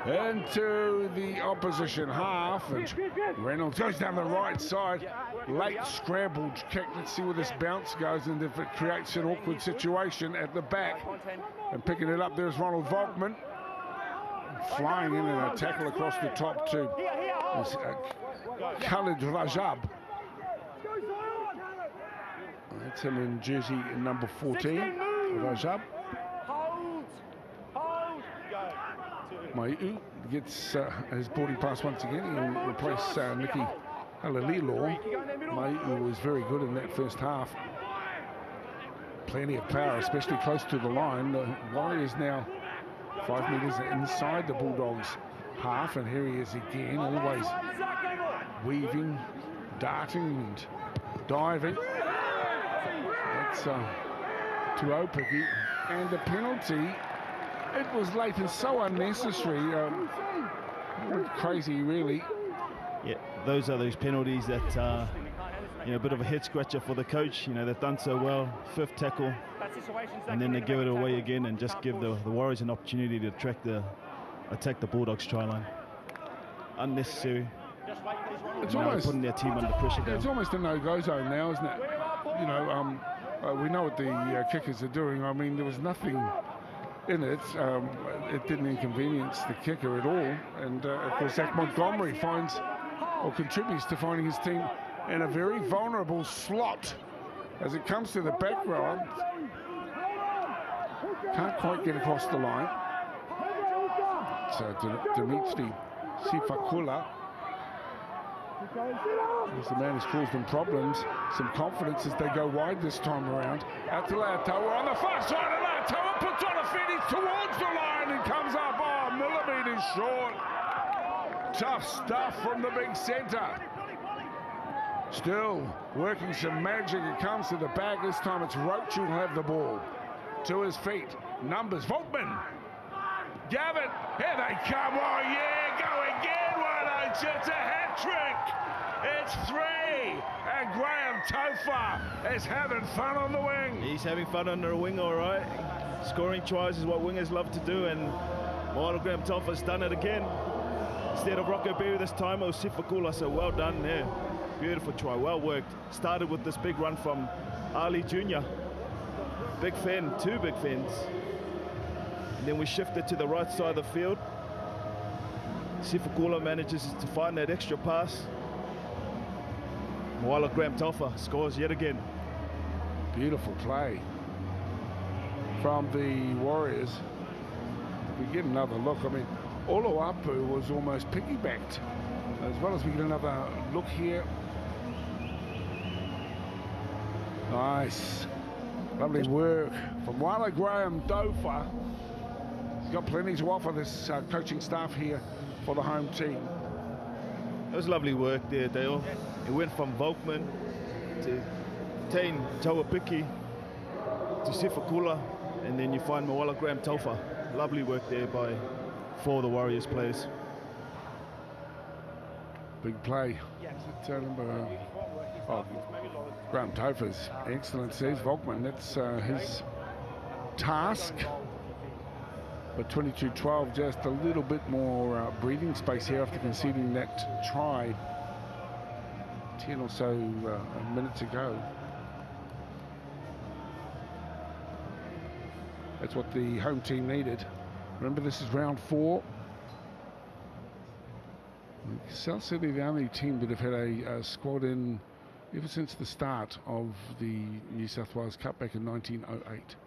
Into the opposition half, and Reynolds goes down the right side. Late scrambled kick. Let's see where this bounce goes and if it creates an awkward situation at the back. And picking it up, there's Ronald Volkman. Flying in and a tackle across the top to Khalid Rajab. That's him in jersey number 14. Goes up. Maiu gets his boarding pass once again. He'll replace Nicky Halalilo. Maiu was very good in that first half. Plenty of power, especially close to the line. The Warriors now 5 metres inside the Bulldogs half, and here he is again, always weaving, darting and diving. That's Tuopiki, and the penalty, it was late and so unnecessary. Crazy, really. Yeah, those are those penalties that you know, a bit of a head scratcher for the coach. You know, they've done so well, 5th tackle, and then they give it away again and just give the Warriors an opportunity to attack the Bulldogs try line. Unnecessary. It's almost putting their team under pressure. It's almost a no-go zone now, isn't it? You know, we know what the kickers are doing. I mean, there was nothing in it. It didn't inconvenience the kicker at all. And of course, Zach Montgomery finds or contributes to finding his team in a very vulnerable slot as it comes to the back row. Can't quite get across the line. So Dimitri Sifakula is the man who's caused them problems. Some confidence as they go wide this time around. Out to Laotoa on the far side, and Laotoa puts on a finish towards the line and comes up millimetres short. Tough stuff from the big centre. Still working some magic. It comes to the back. This time it's Roach who'll have the ball. To his feet. Numbers. Volkman. Gavin. Here they come. Oh, yeah. Go again. Why don't you? It's a hat trick. It's 3. And Graham Topher is having fun on the wing. He's having fun on the wing, all right. Scoring tries is what wingers love to do. And while Graham Topher's done it again. Instead of Rocco Berry this time, it was Sifakula. So well done there. Beautiful try, well worked. Started with this big run from Ali Jr. Big fan, 2 big fans. And then we shifted to the right side of the field. Sifakula manages to find that extra pass. While Graham Topher scores yet again. Beautiful play from the Warriors. We get another look. I mean, Oloapu was almost piggybacked. As well as we get another look here. Nice. Lovely work from Wala Graham Dofa. He's got plenty to offer this coaching staff here for the home team. It was lovely work there, Dale. It went from Volkman to Tain Tauapiki to Sifakula, and then you find Moala Graham Tofa. Lovely work there for the Warriors players. Big play. Graham Topher's excellent, says Volkman. That's his task. But 22-12, just a little bit more breathing space here after conceding that try 10 or so minutes ago. That's what the home team needed. Remember, this is round 4. South City, the only team that have had a squad in ever since the start of the New South Wales Cup back in 1908.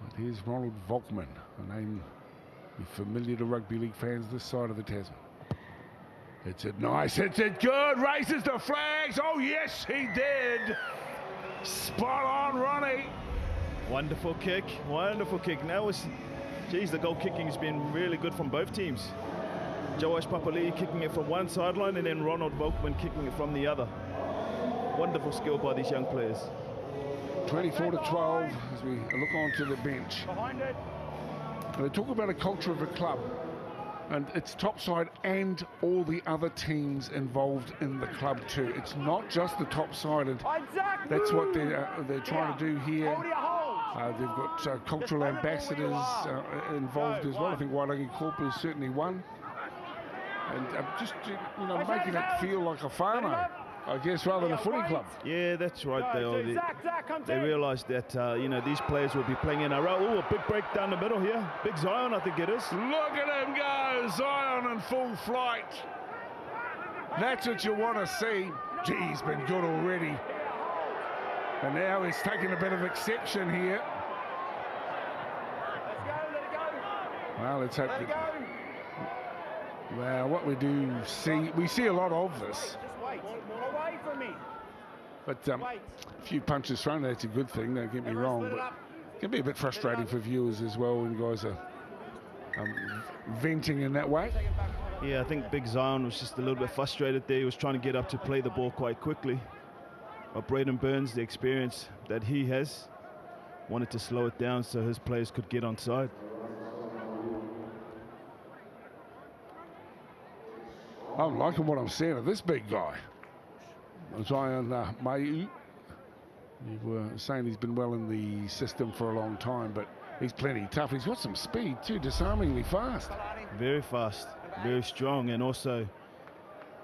But here's Ronald Volkman, a name familiar to rugby league fans this side of the Tasman. It's it nice, it's it good, raises the flags. Oh yes, he did. Spot on, Ronnie. Wonderful kick, wonderful kick. Now geez, the goal kicking has been really good from both teams. Joash Papali'i kicking it from one sideline and then Ronald Volkman kicking it from the other. Wonderful skill by these young players. 24-12 as we look on to the bench. And they talk about a culture of a club, and it's topside and all the other teams involved in the club too. It's not just the topsided. That's what they're trying to do here. They've got cultural ambassadors involved as well. I think Wairangi Corp is certainly one. And just making it feel like a whānau, I guess, rather than a footy club. Yeah, that's right. They realised that these players will be playing in a row. Oh, a big break down the middle here. Big Zion, I think it is. Look at him go, Zion in full flight. That's what you want to see. Gee, he's been good already. And now he's taking a bit of exception here. Let's go, let it go. Well, let's hope Let it that. go. Well, what we do see, we see a lot of this. Just wait. Away from me. But a few punches thrown, that's a good thing, don't get me wrong. But it can be a bit frustrating for viewers as well when guys are venting in that way. Yeah, I think Big Zion was just a little bit frustrated there. He was trying to get up to play the ball quite quickly. But Braden Burns, the experience that he has, wanted to slow it down so his players could get onside. I'm liking what I'm seeing of this big guy. Zion Mayu. You were saying he's been well in the system for a long time, but he's plenty tough. He's got some speed too, disarmingly fast. Very fast, very strong, and also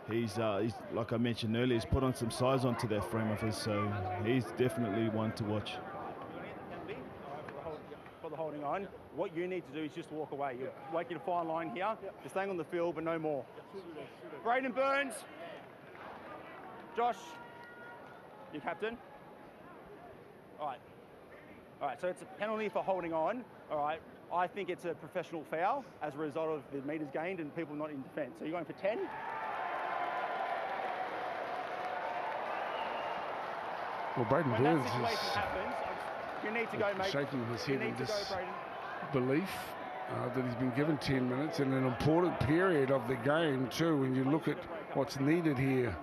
he's like I mentioned earlier, he's put on some size onto that frame of his, so he's definitely one to watch. For the holding on, what you need to do is just walk away. You're making a fine line here. You're staying on the field, but no more. Braden Burns. Josh, your captain. All right, so it's a penalty for holding on. All right, I think it's a professional foul as a result of the metres gained and people not in defence. So you're going for 10? Well, Braden When Burns that situation is happens, you need to go, mate. shaking his You head in need to go, Braden. disbelief that he's been given 10 minutes in an important period of the game too. When you look at what's needed here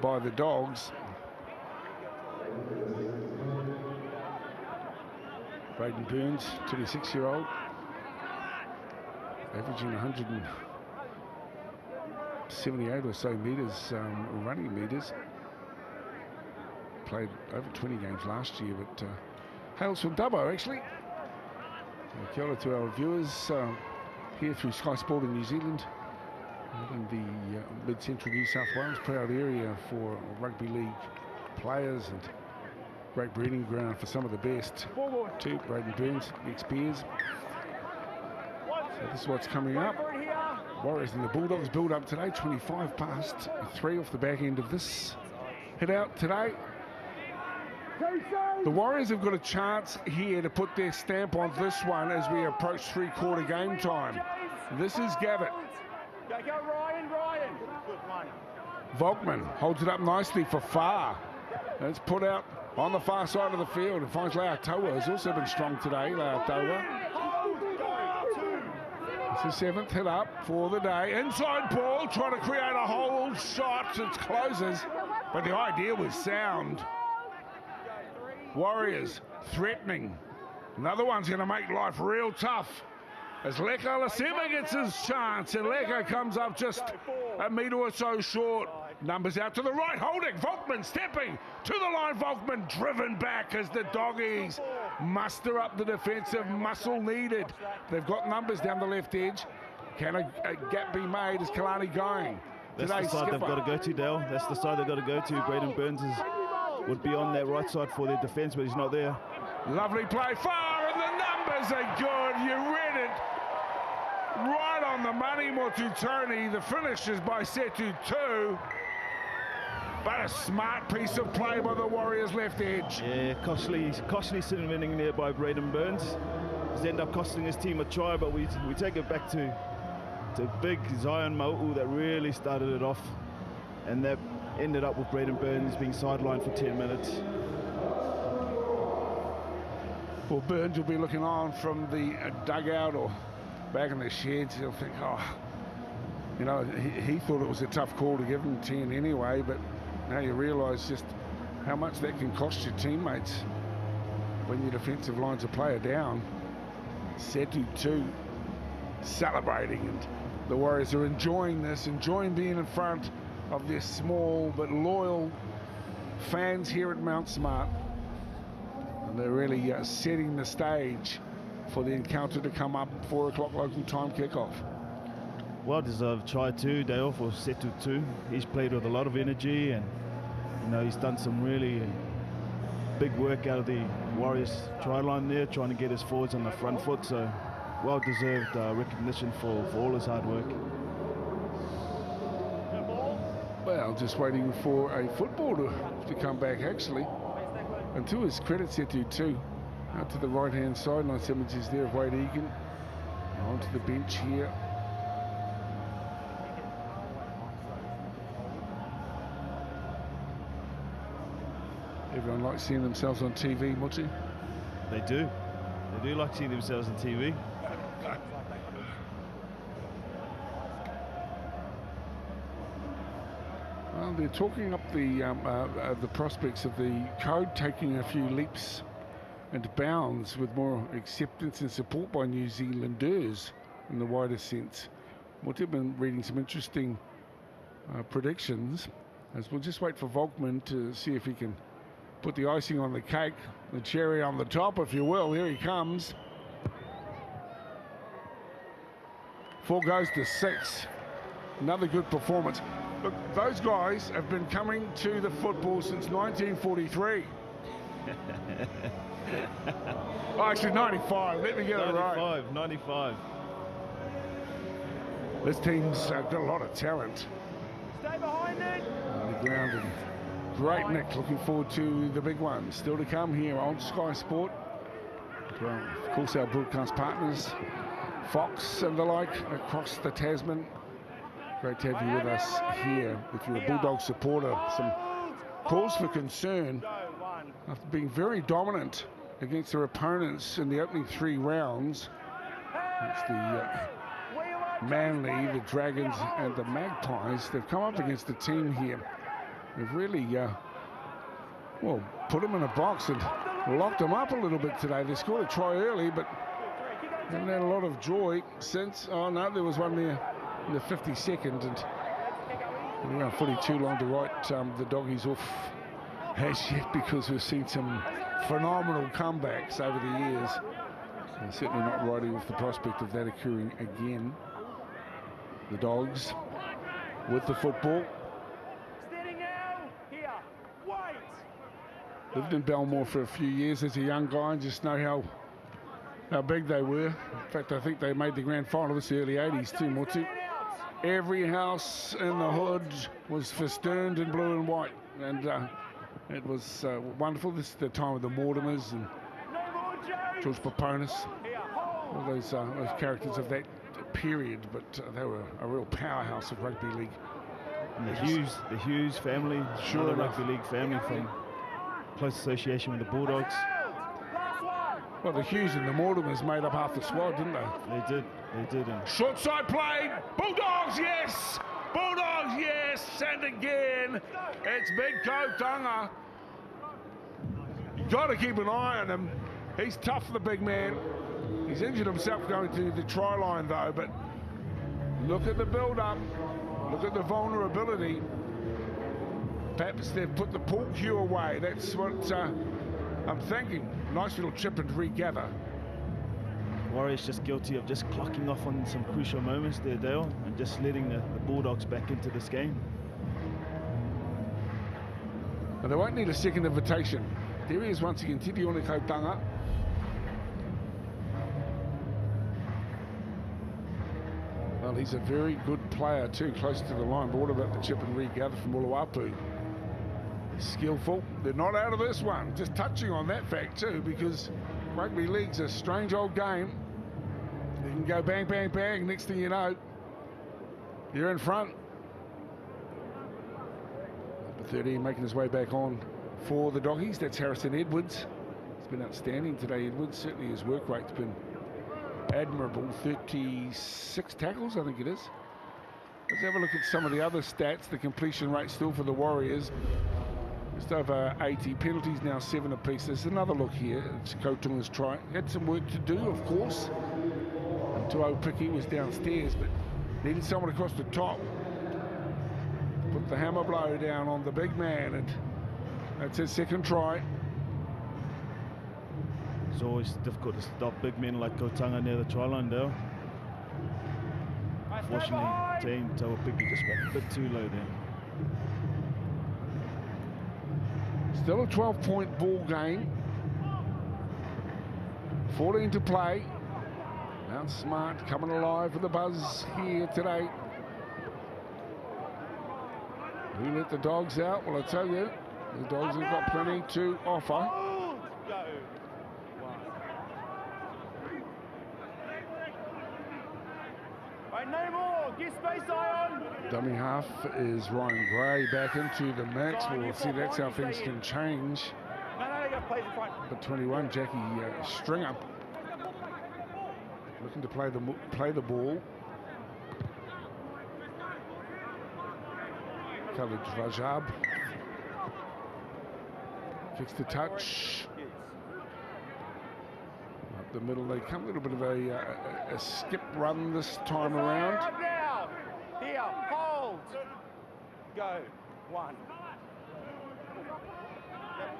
by the Dogs. Braden Burns, 26-year-old, averaging 178 or so metres, running metres. Played over 20 games last year, but hails from Dubbo, actually. Kia ora to our viewers here through Sky Sport in New Zealand, in the mid-central New South Wales, proud area for rugby league players and great breeding ground for some of the best. Too, Braden Burns, ex-peers. So this is what's coming up. Warriors and the Bulldogs build up today, 25 past 3 off the back end of this hit out today. The Warriors have got a chance here to put their stamp on this one as we approach three-quarter game time. This is Gavitt. Go, Ryan. Volkman holds it up nicely for Far. It's put out on the far side of the field and finds Lautoa. Has also been strong today, Lautoa. It's the 7th hit up for the day. Inside ball, trying to create a hold shot. It closes, but the idea was sound. Warriors threatening. Another one's going to make life real tough as Leka Lasema gets his chance, and Leka comes up just a metre or so short. Numbers out to the right, holding. Volkman stepping to the line. Volkman driven back as the Doggies muster up the defensive muscle needed. They've got numbers down the left edge. Can a gap be made? Is Kalani going? That's the side they've got to go to, Dale. That's the side they've got to go to. Braden Burns would be on that right side for their defence, but he's not there. Lovely play, Far, and the numbers are good. You read it right on the money, Motutoni. The finish is by Setu 2. But a smart piece of play by the Warriors left edge. Yeah, costly winning there by Braden Burns. He's ended up costing his team a try, but we take it back to big Zion Ma'u that really started it off, and that ended up with Braden Burns being sidelined for 10 minutes. Well, Burns will be looking on from the dugout or back in the sheds. He'll think, oh, you know, he thought it was a tough call to give him 10 anyway, but now you realise just how much that can cost your teammates when your defensive line's a player down. Setu 2 celebrating, and the Warriors are enjoying this, enjoying being in front of their small but loyal fans here at Mount Smart. And they're really setting the stage for the encounter to come up, 4 o'clock local time kickoff. Well-deserved try too, Dale, for Setu 2. He's played with a lot of energy, and you know, he's done some really big work out of the Warriors try line there, trying to get his forwards on the front foot. So well-deserved recognition for all his hard work. Well, just waiting for a football to come back, actually. And to his credit, Setu too. Out to the right-hand side, nice images there of Wade Egan. Onto the bench here. Everyone likes seeing themselves on TV, Mutu. They do. They do like seeing themselves on TV. Well, they're talking up the prospects of the code taking a few leaps and bounds with more acceptance and support by New Zealanders in the wider sense. Mutu been reading some interesting predictions, as we'll just wait for Volkman to see if he can put the icing on the cake, the cherry on the top, if you will. Here he comes. 4 goes to 6. Another good performance. Look, those guys have been coming to the football since 1943. Oh, actually 95. Let me get it right. 95. This team's got a lot of talent. Stay behind it. On the ground, and great Nick. Looking forward to the big one. Still to come here on Sky Sport. Well, of course, our broadcast partners, Fox and the like, across the Tasman. Great to have you with us here. If you're a Bulldog supporter, some cause for concern after being very dominant against their opponents in the opening 3 rounds. It's the Manly, the Dragons and the Magpies. They've come up against the team here. They've really, well, put them in a box and locked them up a little bit today. They scored a try early, but haven't had a lot of joy since. Oh no, there was one there in the 52nd, and we're fully too long to write the doggies off as yet, because we've seen some phenomenal comebacks over the years. And certainly not writing off the prospect of that occurring again. The Dogs with the football. Lived in Belmore for a few years as a young guy and just know how big they were. In fact, I think they made the grand final this early 80s too, Mutu. Every house in the hood was festooned in blue and white, and it was wonderful. This is the time of the Mortimers and George Paponis, all those characters of that period, but they were a real powerhouse of rugby league. And the Hughes family, Sure another rugby league family from close association with the Bulldogs. Well, the Hughes and the Mortimers made up half the squad, didn't they? They did. And short side play, Bulldogs, yes! Bulldogs, yes! And again, it's Big Kotanga. You've got to keep an eye on him. He's tough, the big man. He's injured himself going to the try line, though, but look at the build-up. Look at the vulnerability. Perhaps they've put the pool cue away. That's what I'm thinking. Nice little chip and regather. Warriors just guilty of just clocking off on some crucial moments there, Dale, and just letting the Bulldogs back into this game. And they won't need a second invitation. There he is once again, Titi Kotanga. Well, he's a very good player too, close to the line. But what about the chip and regather from Uluwatu? Skillful. They're not out of this one. Just touching on that fact too, because rugby league's a strange old game. You can go bang, bang, bang. Next thing you know, you're in front. Number 13 making his way back on for the Doggies. That's Harrison Edwards. He's been outstanding today, Edwards. Certainly his work rate's been admirable. 36 tackles, I think it is. Let's have a look at some of the other stats. The completion rate still for the Warriors, just over 80. Penalties now 7 apiece. There's another look here. It's Kotunga's try. Had some work to do, of course. And Tuo Piki was downstairs, but needed someone across the top. Put the hammer blow down on the big man, and that's his second try. It's always difficult to stop big men like Kotanga near the try line, Dale. Unfortunately, Team Tauapiki just went a bit too low there. Still a 12-point ball game. 14 to play. Mount Smart coming alive with the buzz here today. Who let the Dogs out? Well, I tell you, The Dogs have got plenty to offer. Go. Right, no more. Give space, Ion. Dummy half is Ryan Gray back into the mix. We'll see that's how things can change. No, you got plays in front. But 21, Jackie Stringer, looking to play the ball. Khalid Rajab kicks the touch. Up the middle, they come a little bit of a skip run this time around. Up now. Here, hold. Go. 1.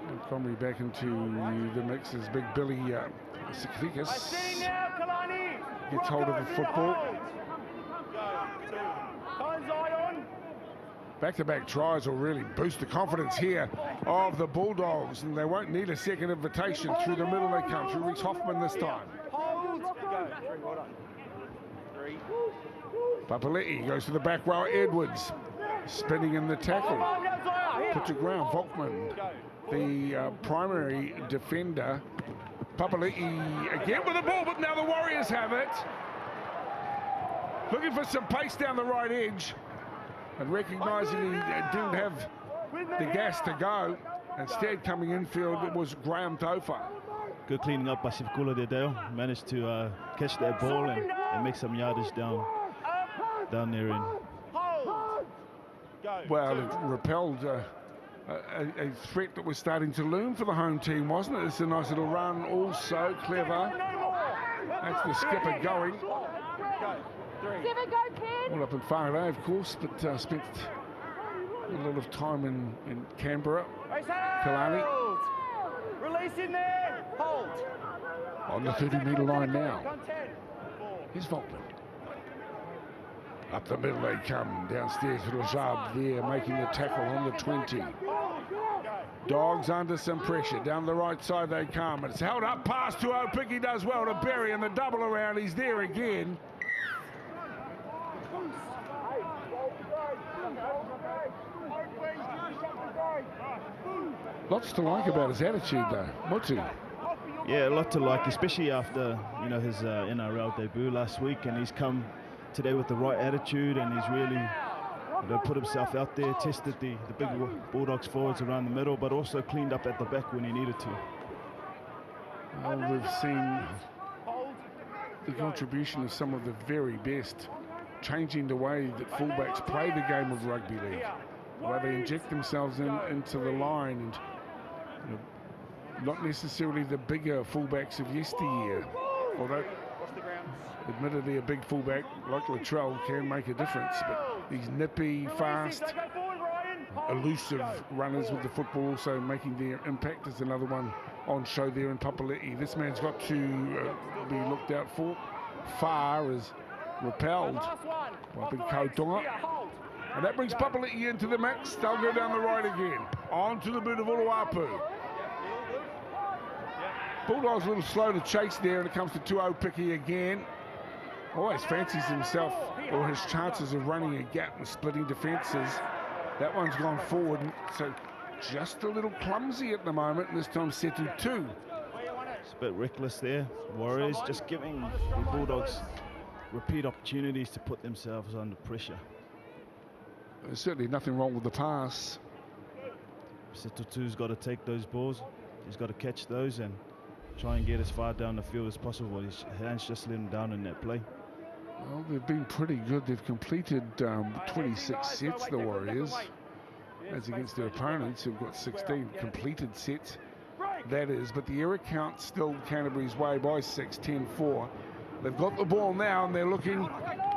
Montgomery back into the mix as Big Billy Siklikas gets hold of the football. Back-to-back tries will really boost the confidence here of the Bulldogs, and they won't need a second invitation. Through the middle they come, through Reese Hoffman this time. Papaletti goes to the back row, Edwards spinning in the tackle. Put to ground, Volkman, the primary defender. Papaletti again with the ball, but now the Warriors have it. Looking for some pace down the right edge, and recognising he didn't have the gas to go. Instead, coming infield, it was Graham Topher. Good cleaning up by Sivkula Dedale. Managed to catch that ball and make some yardage down there in. Well, it repelled a threat that was starting to loom for the home team, wasn't it? It's a nice little run, also clever. That's the skipper going. All up in Whangarei, of course, but spent a lot of time in Canberra. Kalani. Release in there. Hold. On the 30-metre line now. Here's Volkman. Up the middle they come, downstairs to Rajab there, making the tackle on the 20. Dogs under some pressure, down the right side they come. It's held up, pass to Opiki, does well to Berry, and the double around, he's there again. Lots to like about his attitude though, Mutu. Yeah, a lot to like, especially after his NRL debut last week, and he's come today with the right attitude, and he's really put himself out there, tested the big Bulldogs forwards around the middle, but also cleaned up at the back when he needed to. Well, we've seen the contribution of some of the very best, changing the way that fullbacks play the game of rugby league, the way they inject themselves into the line, and not necessarily the bigger fullbacks of yesteryear, although admittedly a big fullback like Latrell can make a difference, but these nippy, fast, elusive runners with the football also making their impact. Is another one on show there in Papaletti. This man's got to be looked out for. Far is repelled by Big Kautonga. And that brings Papaletti into the mix. They'll go down the right again. On to the boot of Uluapu. Bulldogs a little slow to chase there, and it comes to Tuopiki again. Always fancies himself or his chances of running a gap and splitting defences. That one's gone forward, so just a little clumsy at the moment, and this time Setu 2. It's a bit reckless there. Warriors just giving the Bulldogs repeat opportunities to put themselves under pressure. There's certainly nothing wrong with the pass. Setu 2's got to take those balls. He's got to catch those and try and get as far down the field as possible. His hands just let him down in that play. Well, they've been pretty good. They've completed 26 sets, the Warriors, as against their opponents who've got 16 completed sets, that is. But the error count still Canterbury's way by 6, 10-4. They've got the ball now, and they're looking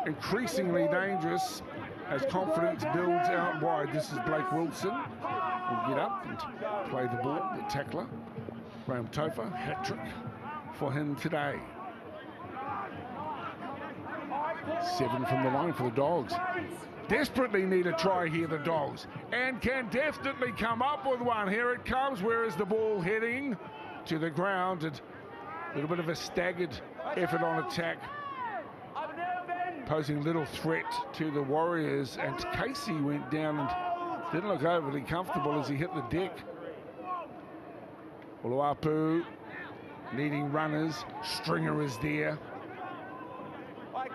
increasingly dangerous as confidence builds out wide. This is Blake Wilson. Will get up and play the ball, the tackler. Graham Topher, hat-trick for him today. 7 from the line for the Dogs. Desperately need a try here, the Dogs, and can definitely come up with one. Here it comes. Where is the ball heading? To the ground, and a little bit of a staggered effort on attack, posing little threat to the Warriors, and Casey went down and Didn't look overly comfortable as he hit the deck. Uluapu needing runners. Stringer is there.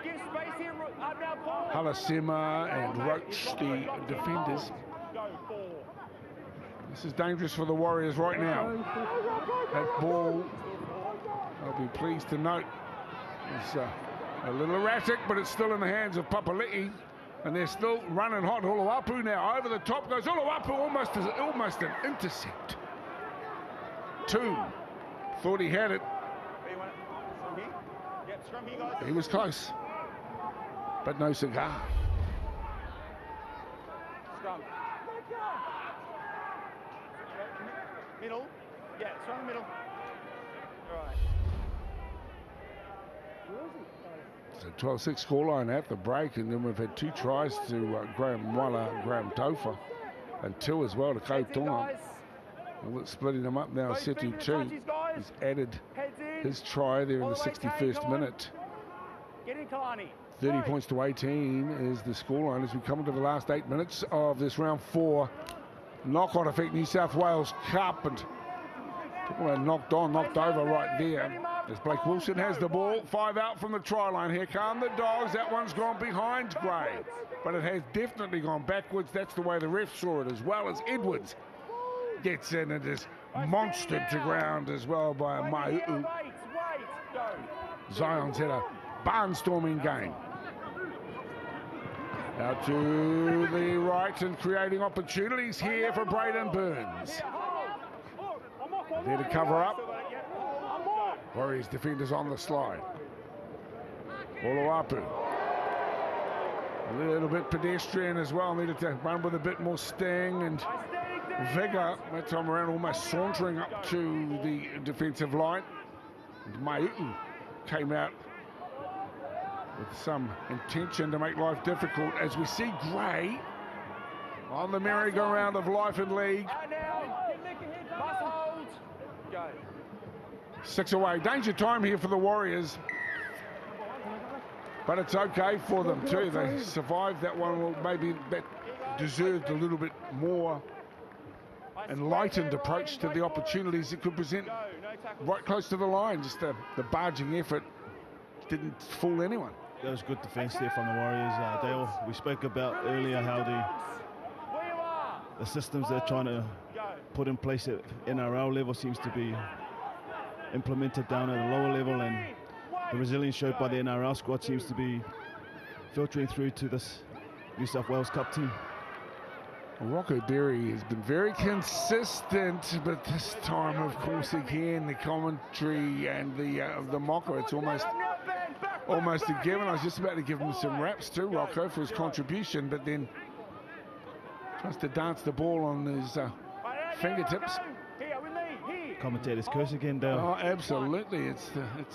Give space here. Now Paul. Halasima and Roach, the defenders. This is dangerous for the Warriors right now. That ball, I'll be pleased to note, is a little erratic, but it's still in the hands of Papali'i. And they're still running hot. Uluapu now over the top goes. Uluapu almost an intercept. 2. Thought he had it. He was close, but no cigar. Scrum. Middle. Yeah, strong middle. All right. It's a 12-6 scoreline at the break, and then we've had 2 tries to Graham Tofa, and 2 as well to Ko Tonga. Well, splitting them up now. Setu 2. He's added his try there in the 61st minute. Get in, Kalani. 30 points to 18 is the scoreline as we come into the last 8 minutes of this round 4 knock-on effect New South Wales Cup. And talking about knocked on, knocked over right there. As Blake Wilson has the ball, 5 out from the try line. Here come the Dogs. That one's gone behind Gray, but it has definitely gone backwards. That's the way the ref saw it, as well as Edwards gets in and is monstered to ground as well by Mai'u. Zion's had a barnstorming game. Out to the right and creating opportunities here for Braden Burns. There to cover up. Warriors defenders on the slide. Uluapu. A little bit pedestrian as well. Needed to run with a bit more sting and vigour. That time around almost sauntering up to the defensive line. And Mai'u came out with some intention to make life difficult as we see Gray on the merry-go-round of life in league. 6 away. Danger time here for the Warriors. But it's okay for them too. They survived that one. Well, maybe that deserved a little bit more enlightened approach to the opportunities it could present right close to the line. Just the barging effort didn't fool anyone. That was good defence there from the Warriors. Dale, we spoke about earlier how the systems they're trying to put in place at NRL level seems to be implemented down at a lower level, and the resilience showed by the NRL squad seems to be filtering through to this New South Wales Cup team. Rocco Berry has been very consistent, but this time, of course, again, the commentary and the mocker, it's almost a given. I was just about to give him some raps to Rocco for his contribution, but then tries to dance the ball on his fingertips. Commentator's curse again, Dale. Oh, absolutely. It's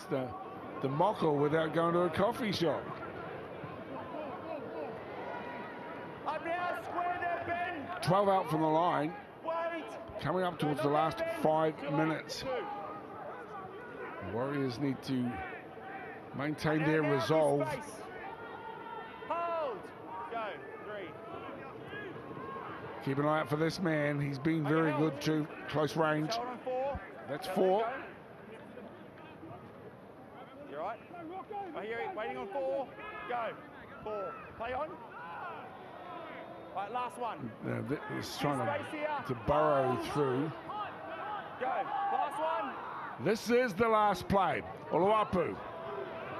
the mocker without going to a coffee shop. 12 out from the line. Coming up towards the last 5 minutes. The Warriors need to maintain their resolve. Keep an eye out for this man. He's been very good too. Close range. That's 4. You right? I hear it. Waiting on 4. Go. 4. Play on. All right, last one. He's trying to burrow through. Go. Last one. This is the last play. Uluapu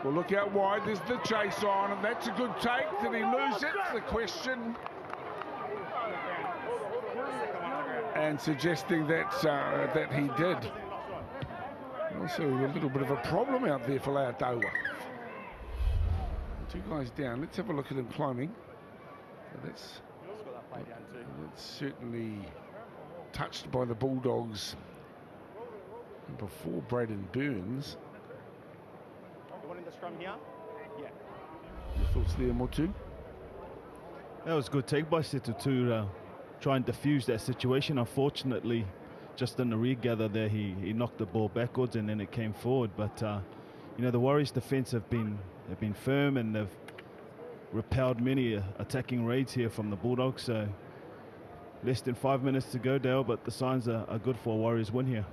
will look out wide. There's the chase on, and that's a good take. Did he lose it? The question. And suggesting that that he did. Also a little bit of a problem out there for Lautoa. 2 guys down. Let's have a look at him climbing. That's certainly touched by the Bulldogs before Braden Burns. You want in the scrum here? Yeah. Your thoughts there, Motu? That was a good take by Setu to try and diffuse that situation. Unfortunately, just in the regather there, he knocked the ball backwards and then it came forward. But you know, the Warriors' defence have been firm, and they've repelled many attacking raids here from the Bulldogs. So Less than 5 minutes to go, Dale, but the signs are good for a Warriors win here.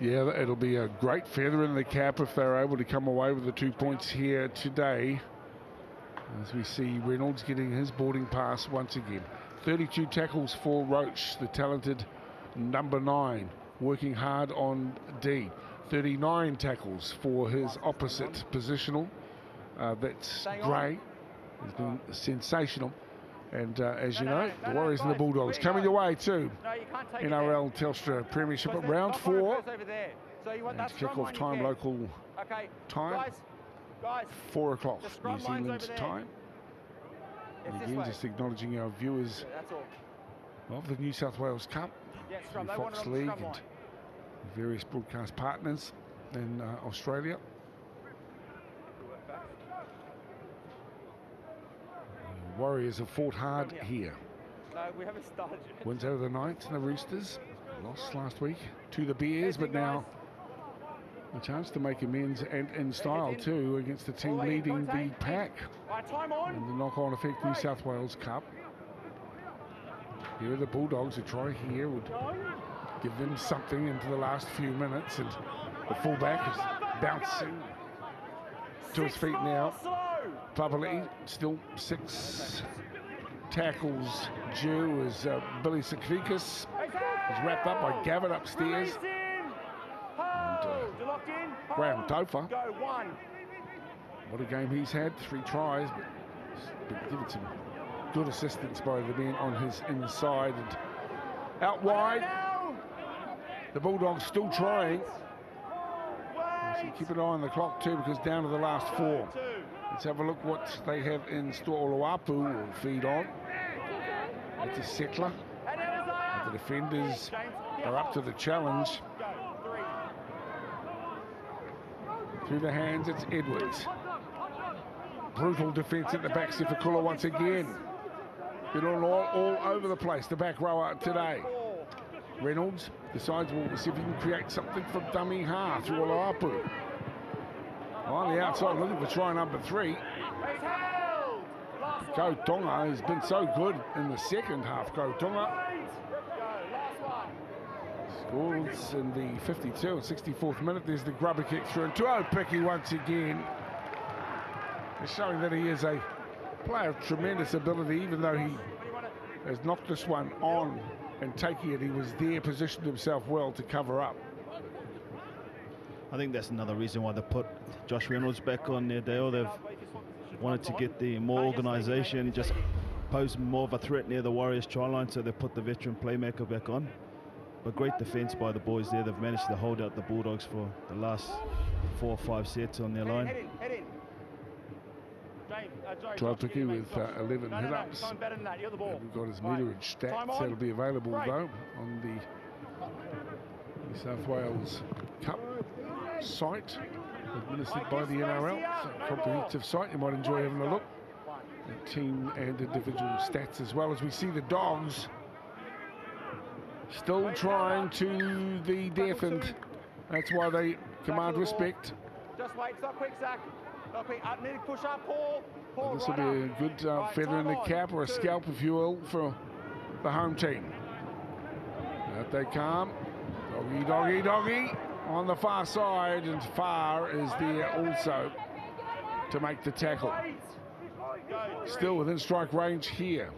Yeah, it'll be a great feather in the cap if they're able to come away with the 2 points here today. As we see Reynolds getting his boarding pass once again. 32 tackles for Roach, the talented number 9, working hard on D. 39 tackles for his opposite positional. That's Gray. He's been sensational. And as you know, the Warriors and the Bulldogs coming your way too. NRL Telstra Premiership at round 4. And kick-off time, local time, 4 o'clock New Zealand time. And again, just acknowledging our viewers of the New South Wales Cup, through Fox League and various broadcast partners in Australia. Warriors have fought hard here. No, we haven't started yet. Wins over the Knights and the Roosters. Lost last week to the Bears, but now a chance to make amends and in style too against the team leading the pack in the knock-on effect New South Wales Cup. Here are the Bulldogs. A try here would give them something into the last few minutes, and the fullback is bouncing to his feet now. Pavali still 6 tackles due as Billy Sikvikas is wrapped up by Gavin upstairs. And Graham Topher. What a game he's had, 3 tries, but given some good assistance by the men on his inside and out wide. The Bulldogs still trying. So keep an eye on the clock too, because down to the last 4. Let's have a look what they have in store. Oluwapu will feed on. It's a settler. And the defenders are up to the challenge. Through the hands, it's Edwards. Brutal defence at the back. Sifakula once again. Been all over the place, the back rower today. Reynolds decides, well, see if he can create something from dummy half through Oluwapu. On the outside, looking for try number 3. Ko Tonga has been so good in the second half. Ko Tonga scores in the 52 and 64th minute. There's the grubber kick through. And Tuopiki once again is showing that he is a player of tremendous ability, even though he has knocked this one on and taking it. He was there, positioned himself well to cover up. I think that's another reason why they put Josh Reynolds back on there, Dale. They've wanted to get the more organisation, just pose more of a threat near the Warriors try line, so they put the veteran playmaker back on. But great defence by the boys there. They've managed to hold out the Bulldogs for the last 4 or 5 sets on their line. Tuopiki with 11 hit-ups. We've got his meterage stats that'll be available though on the New South Wales Cup site, administered by the NRL. So comprehensive site, you might enjoy having a look at team and individual stats, as well as we see the Dogs still trying to the death, and that's why they command respect. Just wait, stop quick, Zach. Stop quick, up, need to push up, Paul. This will be a good feather in the cap, or a scalp if you will, for the home team. Out they come. Doggy, doggy, doggy on the far side, and Farr is there also to make the tackle. Still within strike range here.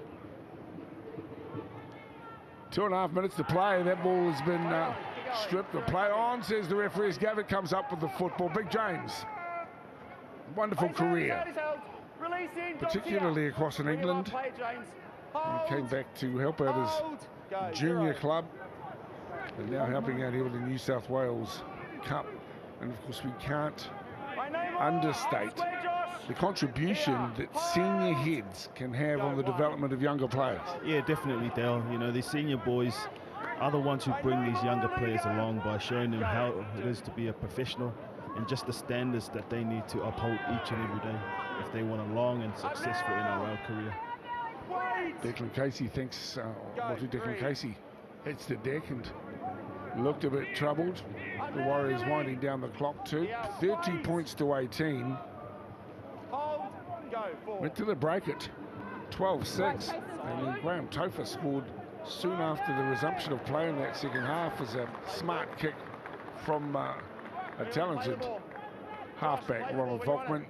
2.5 minutes to play. That ball has been stripped. The play on, says the referee, as Gavitt comes up with the football. Big James, wonderful career, particularly across in England. He came back to help out his junior club, and now helping out here with the New South Wales Cup. And of course we can't understate the contribution that senior heads can have on the development of younger players. Yeah, definitely, Dale. You know, these senior boys are the ones who bring these younger players along by showing them how it is to be a professional and just the standards that they need to uphold each and every day if they want a long and successful NRL career. Declan Casey thinks, Declan Casey hits the deck and looked a bit troubled. The Warriors winding down the clock too. 30 points to 18. Went to the break it. 12-6. And then Graham Topher scored soon after the resumption of play in that second half as a smart kick from a talented halfback, Ronald Volkman.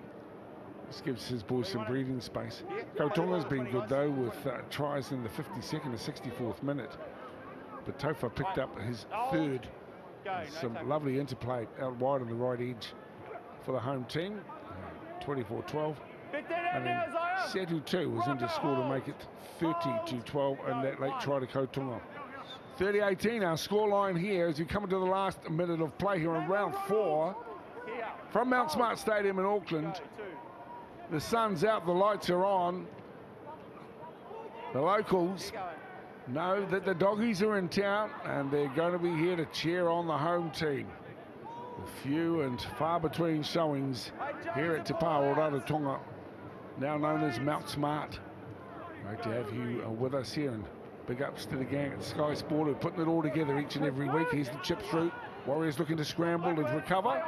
This gives his boys some breathing space. Kautonga's been good though with tries in the 52nd and 64th minute. But Topher picked up his third. Some lovely interplay out wide on the right edge for the home team. 24-12. And then Setu too was in to score to make it 30-12 and that late try to Kautonga. 30-18 our scoreline here as we come into the last minute of play here in round 4 from Mount Smart Stadium in Auckland. The sun's out, the lights are on. The locals know that the doggies are in town and they're going to be here to cheer on the home team. With few and far between showings here at Te Pā o Rarotonga, now known as Mount Smart. Great to have you with us here, and big ups to the gang at Sky Sport who are putting it all together each and every week. Here's the chip through. Warriors looking to scramble and recover.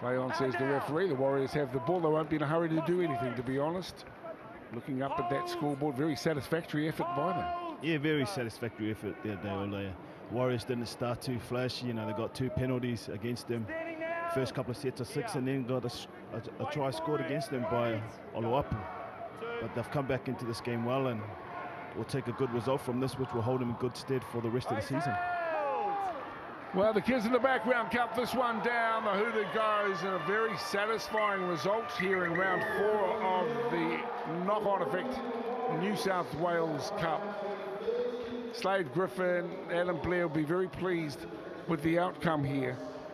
Play on, says the referee. The Warriors have the ball. They won't be in a hurry to do anything, to be honest. Looking up at that scoreboard, very satisfactory effort by them. Yeah, very satisfactory effort there, Dale. Warriors didn't start too flashy. You know, they got 2 penalties against them. First couple of sets of 6 and then got a try scored against them by Oluapu. But they've come back into this game well and will take a good result from this, which will hold them in good stead for the rest of the season. Well, the kids in the background cut this one down. The hooter goes, and a very satisfying result here in round 4 of the knock-on effect New South Wales Cup. Slade Griffin, Adam Blair will be very pleased with the outcome here.